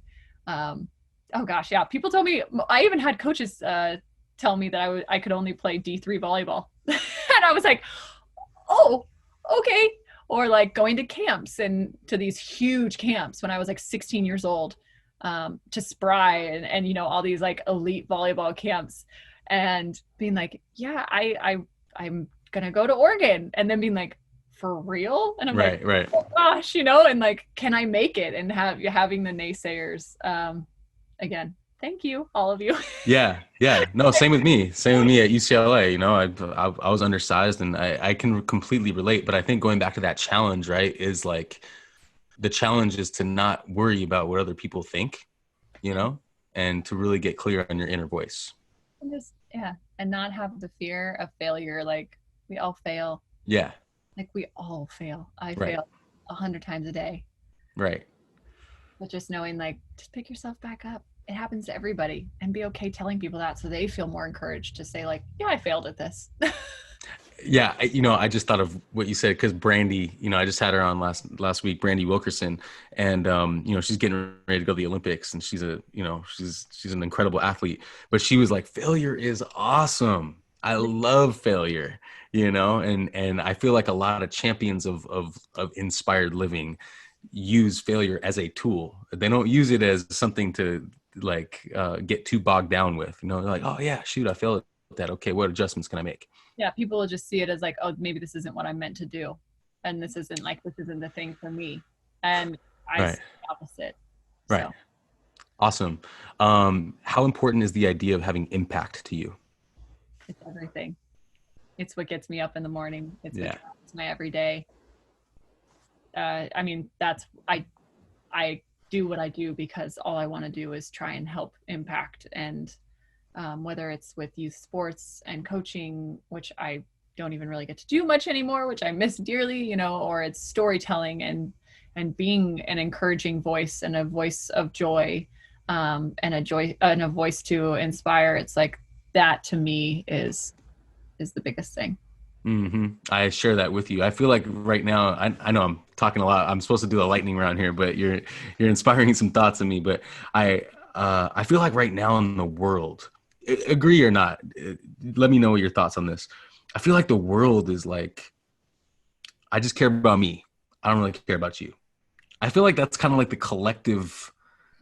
[SPEAKER 1] oh gosh, yeah. People told me, I even had coaches tell me that I could only play D3 volleyball. And I was like, oh, okay. Or, like, going to camps, and to these huge camps when I was like 16 years old. To Spry and all these, like, elite volleyball camps, and being like, yeah, I'm gonna go to Oregon, and then being like, for real? And I'm
[SPEAKER 2] right.
[SPEAKER 1] oh gosh, and, like, can I make it? And having the naysayers, again, thank you, all of you.
[SPEAKER 2] Yeah. No, same with me at UCLA. I was undersized, and I can completely relate. But I think going back to that challenge, right, is like, the challenge is to not worry about what other people think, and to really get clear on your inner voice.
[SPEAKER 1] And not have the fear of failure. Like, we all fail.
[SPEAKER 2] Yeah.
[SPEAKER 1] Like, we all fail. I
[SPEAKER 2] Right.
[SPEAKER 1] fail 100 times a day.
[SPEAKER 2] Right.
[SPEAKER 1] But just knowing, like, just pick yourself back up. It happens to everybody, and be okay telling people that, so they feel more encouraged to say, like, yeah, I failed at this.
[SPEAKER 2] Yeah, I just thought of what you said, because Brandy, I just had her on last week, Brandy Wilkerson, and she's getting ready to go to the Olympics, and she's she's an incredible athlete, but she was like, failure is awesome. I love failure, and I feel like a lot of champions of inspired living use failure as a tool. They don't use it as something to, like, get too bogged down with. They're like, oh yeah, shoot, I failed at that. Okay, what adjustments can I make?
[SPEAKER 1] Yeah, people will just see it as, like, oh, maybe this isn't what I'm meant to do, and this isn't the thing for me. And I see the opposite.
[SPEAKER 2] Right. So. Awesome. How important is the idea of having impact to you?
[SPEAKER 1] It's everything. It's what gets me up in the morning. It's my everyday. I mean, I do what I do because all I want to do is try and help impact, and whether it's with youth sports and coaching, which I don't even really get to do much anymore, which I miss dearly, or it's storytelling and being an encouraging voice and a voice of joy, and a voice to inspire. It's like, that to me is the biggest thing.
[SPEAKER 2] Mm-hmm. I share that with you. I feel like right now, I know I'm talking a lot. I'm supposed to do a lightning round here, but you're inspiring some thoughts in me. But I feel like right now in the world, agree or not, let me know your thoughts on this. I feel like the world is like, I just care about me. I don't really care about you. I feel like that's kind of like the collective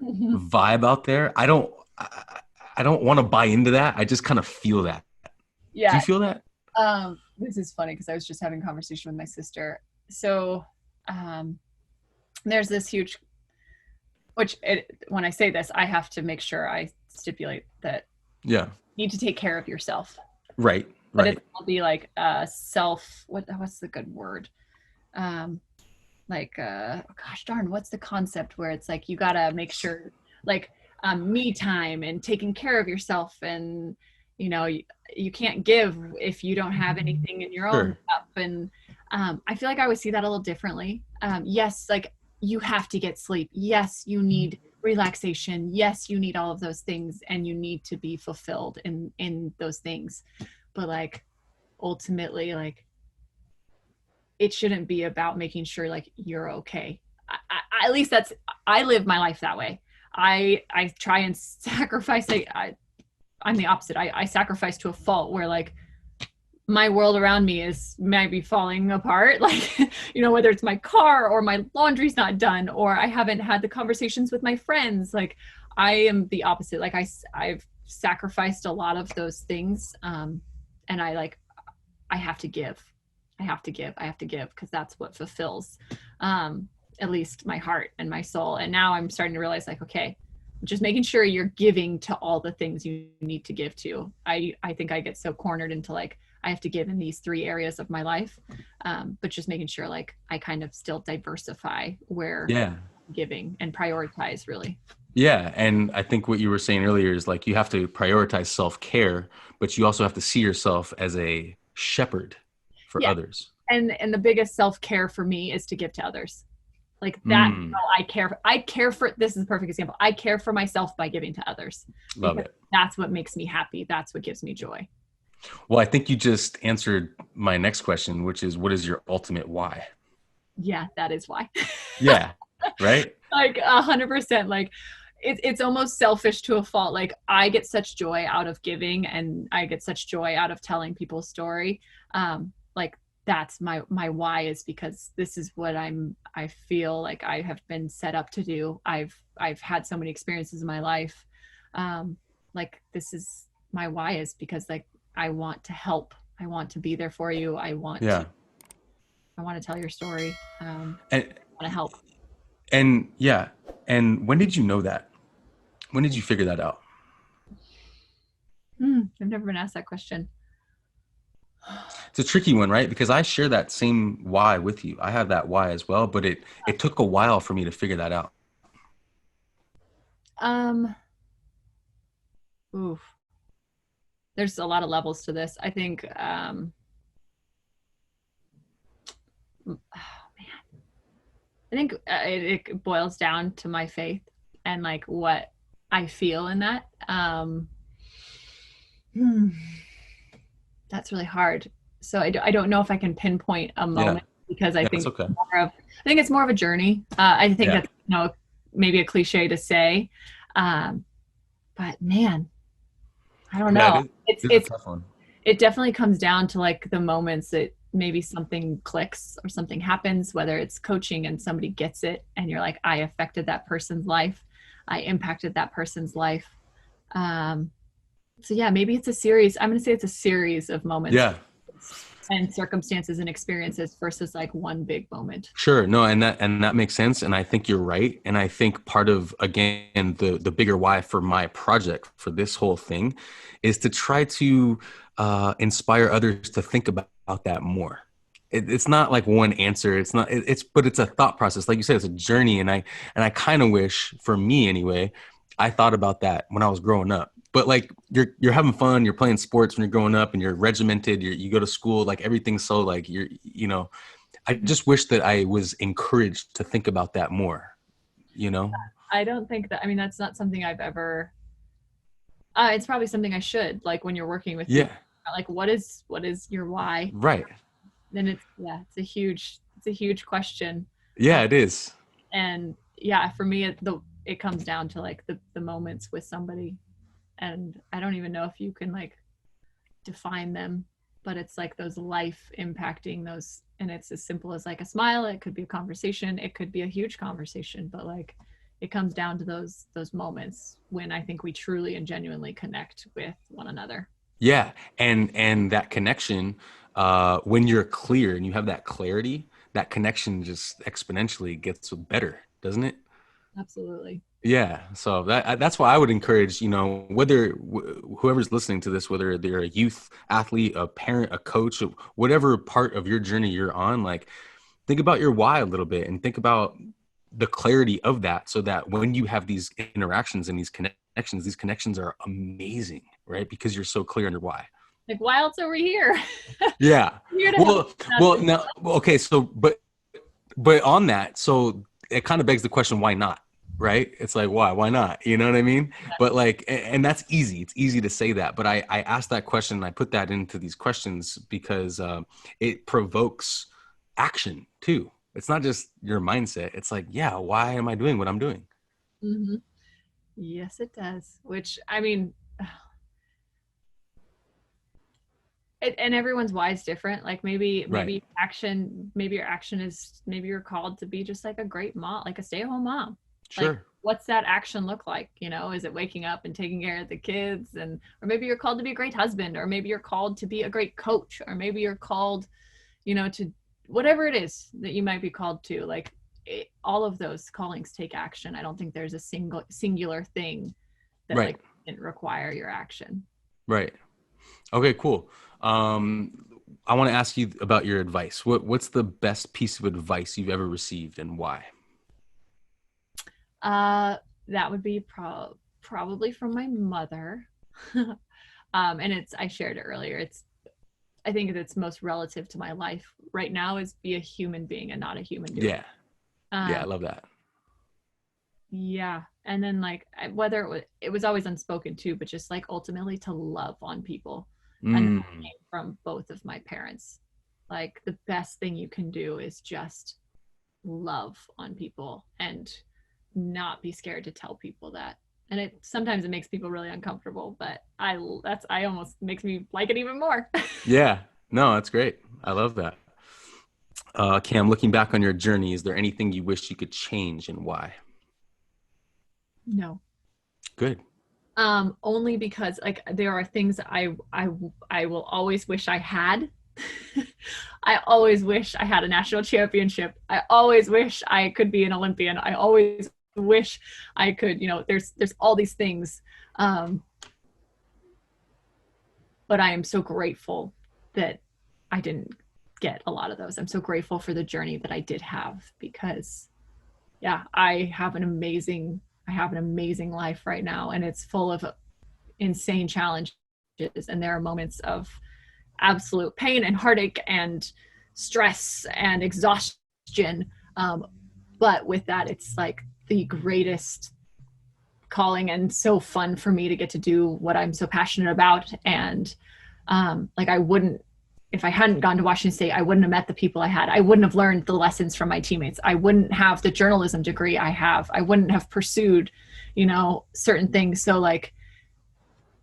[SPEAKER 2] vibe out there. I don't want to buy into that. I just kind of feel that.
[SPEAKER 1] Yeah.
[SPEAKER 2] Do you feel that?
[SPEAKER 1] This is funny because I was just having a conversation with my sister. So there's this huge, when I say this, I have to make sure I stipulate that you need to take care of yourself.
[SPEAKER 2] Right.
[SPEAKER 1] But it'll be like what's the good word? Gosh darn, what's the concept where it's like you gotta make sure, like me time and taking care of yourself, and you can't give if you don't have anything in your own cup. And I feel like I would see that a little differently. Yes, like you have to get sleep. Yes, you need relaxation. Yes, you need all of those things, and you need to be fulfilled in those things. But like ultimately, like it shouldn't be about making sure like you're okay. At least I live my life that way. I try and sacrifice. I'm the opposite. I sacrifice to a fault where like my world around me might be falling apart. Like, whether it's my car or my laundry's not done, or I haven't had the conversations with my friends. Like I am the opposite. Like I've sacrificed a lot of those things. And I have to give. I have to give because that's what fulfills at least my heart and my soul. And now I'm starting to realize like, okay, just making sure you're giving to all the things you need to give to. I think I get so cornered into like, I have to give in these 3 areas of my life. But just making sure like I kind of still diversify where I'm giving and prioritize really.
[SPEAKER 2] Yeah. And I think what you were saying earlier is like, you have to prioritize self-care, but you also have to see yourself as a shepherd for others.
[SPEAKER 1] And the biggest self-care for me is to give to others. Like that, I care for, this is a perfect example. I care for myself by giving to others.
[SPEAKER 2] Love it.
[SPEAKER 1] That's what makes me happy. That's what gives me joy.
[SPEAKER 2] Well, I think you just answered my next question, which is, what is your ultimate why?
[SPEAKER 1] Yeah, that is why.
[SPEAKER 2] Yeah. Right.
[SPEAKER 1] Like 100%. Like it's almost selfish to a fault. Like I get such joy out of giving, and I get such joy out of telling people's story. Like that's my why, is because this is what I feel like I have been set up to do. I've had so many experiences in my life. Like this is my why, is because like I want to help. I want to be there for you. I want to tell your story. I want to help.
[SPEAKER 2] And when did you know that? When did you figure that out?
[SPEAKER 1] I've never been asked that question.
[SPEAKER 2] It's a tricky one, right? Because I share that same why with you. I have that why as well, but it took a while for me to figure that out.
[SPEAKER 1] There's a lot of levels to this. I think, oh man, I think it boils down to my faith and like what I feel in that. That's really hard. So I don't know if I can pinpoint a moment, because I think it's more of a journey. I think that's maybe a cliche to say, but man, I don't know. It's a tough one. It definitely comes down to like the moments that maybe something clicks or something happens, whether it's coaching and somebody gets it and you're like, I affected that person's life. I impacted that person's life. So yeah, maybe it's a series. I'm going to say it's a series of moments and circumstances and experiences versus like one big moment.
[SPEAKER 2] Sure. No. And that makes sense. And I think you're right. And I think part of, again, the bigger why for my project, for this whole thing, is to try to inspire others to think about that more. It's not like one answer. But it's a thought process. Like you said, it's a journey. And I kind of wish, for me anyway, I thought about that when I was growing up. But like you're having fun, you're playing sports when you're growing up, and you're regimented, you go to school, like everything's so like I just wish that I was encouraged to think about that more,
[SPEAKER 1] I don't think that, that's not something I've ever, it's probably something I should, like when you're working with people, like what is your why?
[SPEAKER 2] Right.
[SPEAKER 1] Then it's a huge question.
[SPEAKER 2] Yeah, it is.
[SPEAKER 1] And for me, it comes down to like the moments with somebody. And I don't even know if you can like define them, but it's like those life impacting those, and it's as simple as like a smile. It could be a conversation. It could be a huge conversation, but like it comes down to those moments when I think we truly and genuinely connect with one another.
[SPEAKER 2] Yeah. And that connection, when you're clear and you have that clarity, that connection just exponentially gets better, doesn't it?
[SPEAKER 1] Absolutely.
[SPEAKER 2] Yeah. So that's why I would encourage, whether whoever's listening to this, whether they're a youth athlete, a parent, a coach, whatever part of your journey you're on, like think about your why a little bit and think about the clarity of that, so that when you have these interactions and these connections are amazing, right? Because you're so clear on your why.
[SPEAKER 1] Like, why else are we here?
[SPEAKER 2] Yeah.
[SPEAKER 1] Here to help.
[SPEAKER 2] Well, now, okay. So, but on that, so it kind of begs the question, why not? Right? It's like, why not? You know what I mean? But like, and that's easy. It's easy to say that, but I asked that question and I put that into these questions because it provokes action too. It's not just your mindset. It's like, yeah, why am I doing what I'm doing?
[SPEAKER 1] Mm-hmm. Yes, it does. Which, I mean, and everyone's why is different. Like maybe
[SPEAKER 2] Right.
[SPEAKER 1] your action is, maybe you're called to be just like a great mom, like a stay-at-home mom. Like,
[SPEAKER 2] Sure.
[SPEAKER 1] what's that action look like? Is it waking up and taking care of the kids? Or maybe you're called to be a great husband, or maybe you're called to be a great coach, or maybe you're called, to whatever it is that you might be called to. Like, all of those callings take action. I don't think there's a singular thing that
[SPEAKER 2] Right.
[SPEAKER 1] like didn't require your action.
[SPEAKER 2] Right. Okay, cool. I want to ask you about your advice. What's the best piece of advice you've ever received and why?
[SPEAKER 1] That would be probably from my mother. And I shared it earlier. I think it's most relative to my life right now is be a human being and not a human doing.
[SPEAKER 2] Yeah. Yeah, I love that.
[SPEAKER 1] Yeah. And then like, whether it was always unspoken too, but just like ultimately to love on people. And that came from both of my parents. Like, the best thing you can do is just love on people and not be scared to tell people that. And sometimes it makes people really uncomfortable, but I almost makes me like it even more.
[SPEAKER 2] Yeah. No, that's great. I love that. Cam, looking back on your journey, is there anything you wish you could change and why?
[SPEAKER 1] No.
[SPEAKER 2] Good.
[SPEAKER 1] Only because like there are things I will always wish I had. I always wish I had a national championship. I always wish I could be an Olympian. I always wish I could, there's all these things. But I am so grateful that I didn't get a lot of those. I'm so grateful for the journey that I did have, because yeah, I have an amazing life right now, and it's full of insane challenges. And there are moments of absolute pain and heartache and stress and exhaustion. But with that, it's like the greatest calling, and so fun for me to get to do what I'm so passionate about. And like, I wouldn't, if I hadn't gone to Washington State, I wouldn't have met the people I had. I wouldn't have learned the lessons from my teammates. I wouldn't have the journalism degree I have. I wouldn't have pursued, certain things. So like,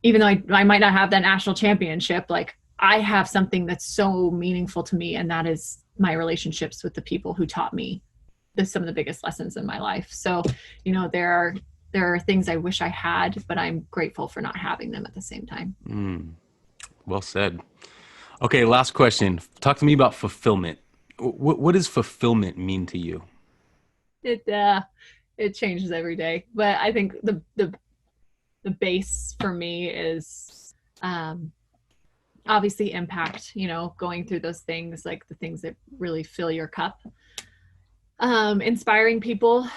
[SPEAKER 1] even though I might not have that national championship, like, I have something that's so meaningful to me, and that is my relationships with the people who taught me some of the biggest lessons in my life. So, there are things I wish I had, but I'm grateful for not having them at the same time.
[SPEAKER 2] Well said. Okay, last question. Talk to me about fulfillment. What does fulfillment mean to you?
[SPEAKER 1] It changes every day, but I think the base for me is obviously impact, going through those things, like the things that really fill your cup, inspiring people.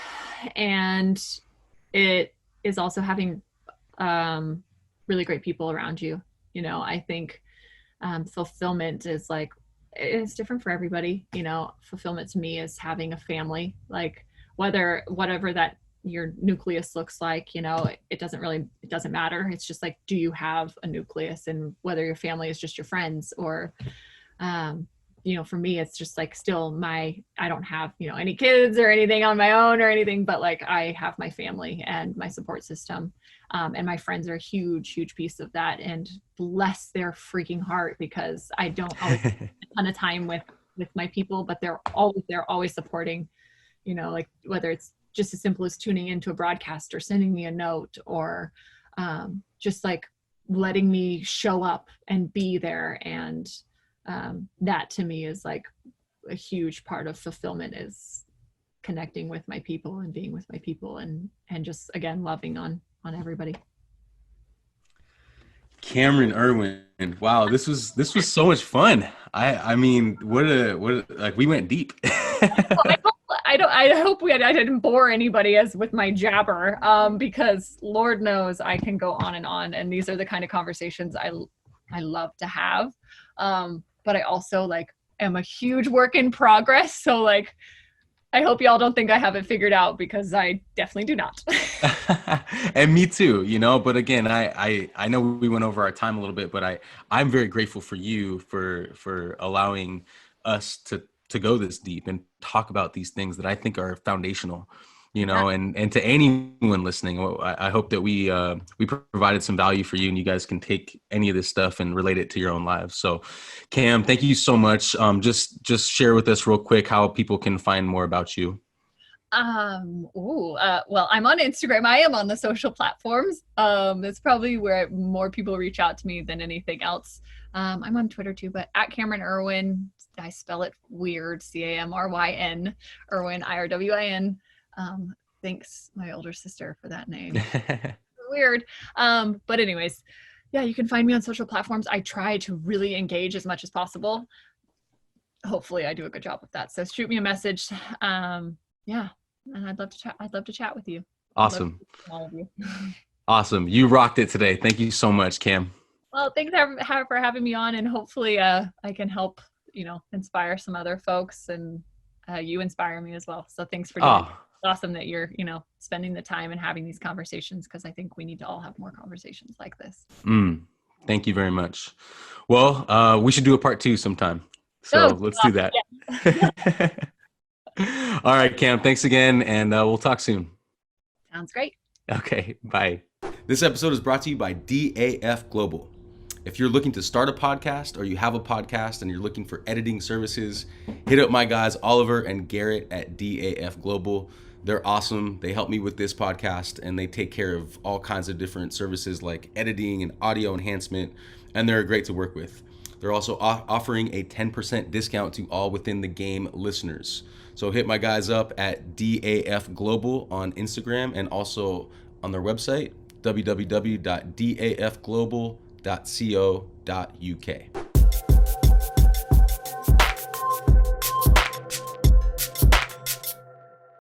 [SPEAKER 1] And it is also having really great people around you. I think fulfillment is like, it's different for everybody. Fulfillment to me is having a family, like whatever that your nucleus looks like, it doesn't matter. It's just like, do you have a nucleus? And whether your family is just your friends, or for me, it's just like, still I don't have, any kids or anything on my own or anything, but like, I have my family and my support system. And my friends are a huge, huge piece of that. And bless their freaking heart, because I don't always spend a ton of time with my people, but they're always supporting, like, whether it's just as simple as tuning into a broadcast or sending me a note, or just like letting me show up and be there. And that to me is like a huge part of fulfillment is connecting with my people and being with my people, and just, again, loving on everybody.
[SPEAKER 2] Camryn Irwin. Wow, this was so much fun. I mean, like, we went deep.
[SPEAKER 1] I hope I didn't bore anybody as with my jabber, because Lord knows I can go on, and these are the kind of conversations I love to have. But I also, like, am a huge work in progress. So, like, I hope y'all don't think I have it figured out, because I definitely do not.
[SPEAKER 2] And me too, but again, I know we went over our time a little bit, but I'm very grateful for you for allowing us to go this deep and talk about these things that I think are foundational, and to anyone listening, I hope that we provided some value for you, and you guys can take any of this stuff and relate it to your own lives. So, Cam, thank you so much. Just share with us real quick how people can find more about you.
[SPEAKER 1] Well, I'm on Instagram. I am on the social platforms. That's probably where more people reach out to me than anything else. I'm on Twitter too, but at Camryn Irwin. I spell it weird, Camryn, Irwin, Irwin. Thanks, my older sister, for that name. Weird. But anyways, yeah, you can find me on social platforms. I try to really engage as much as possible. Hopefully I do a good job with that. So shoot me a message. Yeah, and I'd love to chat. I'd love to chat with you.
[SPEAKER 2] Awesome.
[SPEAKER 1] All of you.
[SPEAKER 2] Awesome. You rocked it today. Thank you so much, Cam.
[SPEAKER 1] Well, thanks for having me on, and hopefully I can help, inspire some other folks, and you inspire me as well. So thanks for doing it. It's awesome that you're, spending the time and having these conversations, because I think we need to all have more conversations like this.
[SPEAKER 2] Thank you very much. Well, we should do a part 2 sometime. So let's do that. Yeah. All right, Cam, thanks again, and we'll talk soon.
[SPEAKER 1] Sounds great.
[SPEAKER 2] Okay, bye. This episode is brought to you by DAF Global. If you're looking to start a podcast, or you have a podcast and you're looking for editing services, hit up my guys Oliver and Garrett at DAF Global. They're awesome. They help me with this podcast, and they take care of all kinds of different services like editing and audio enhancement, and they're great to work with. They're also offering a 10% discount to all Within the Game listeners. So hit my guys up at DAF Global on Instagram, and also on their website, www.dafglobal.co.uk.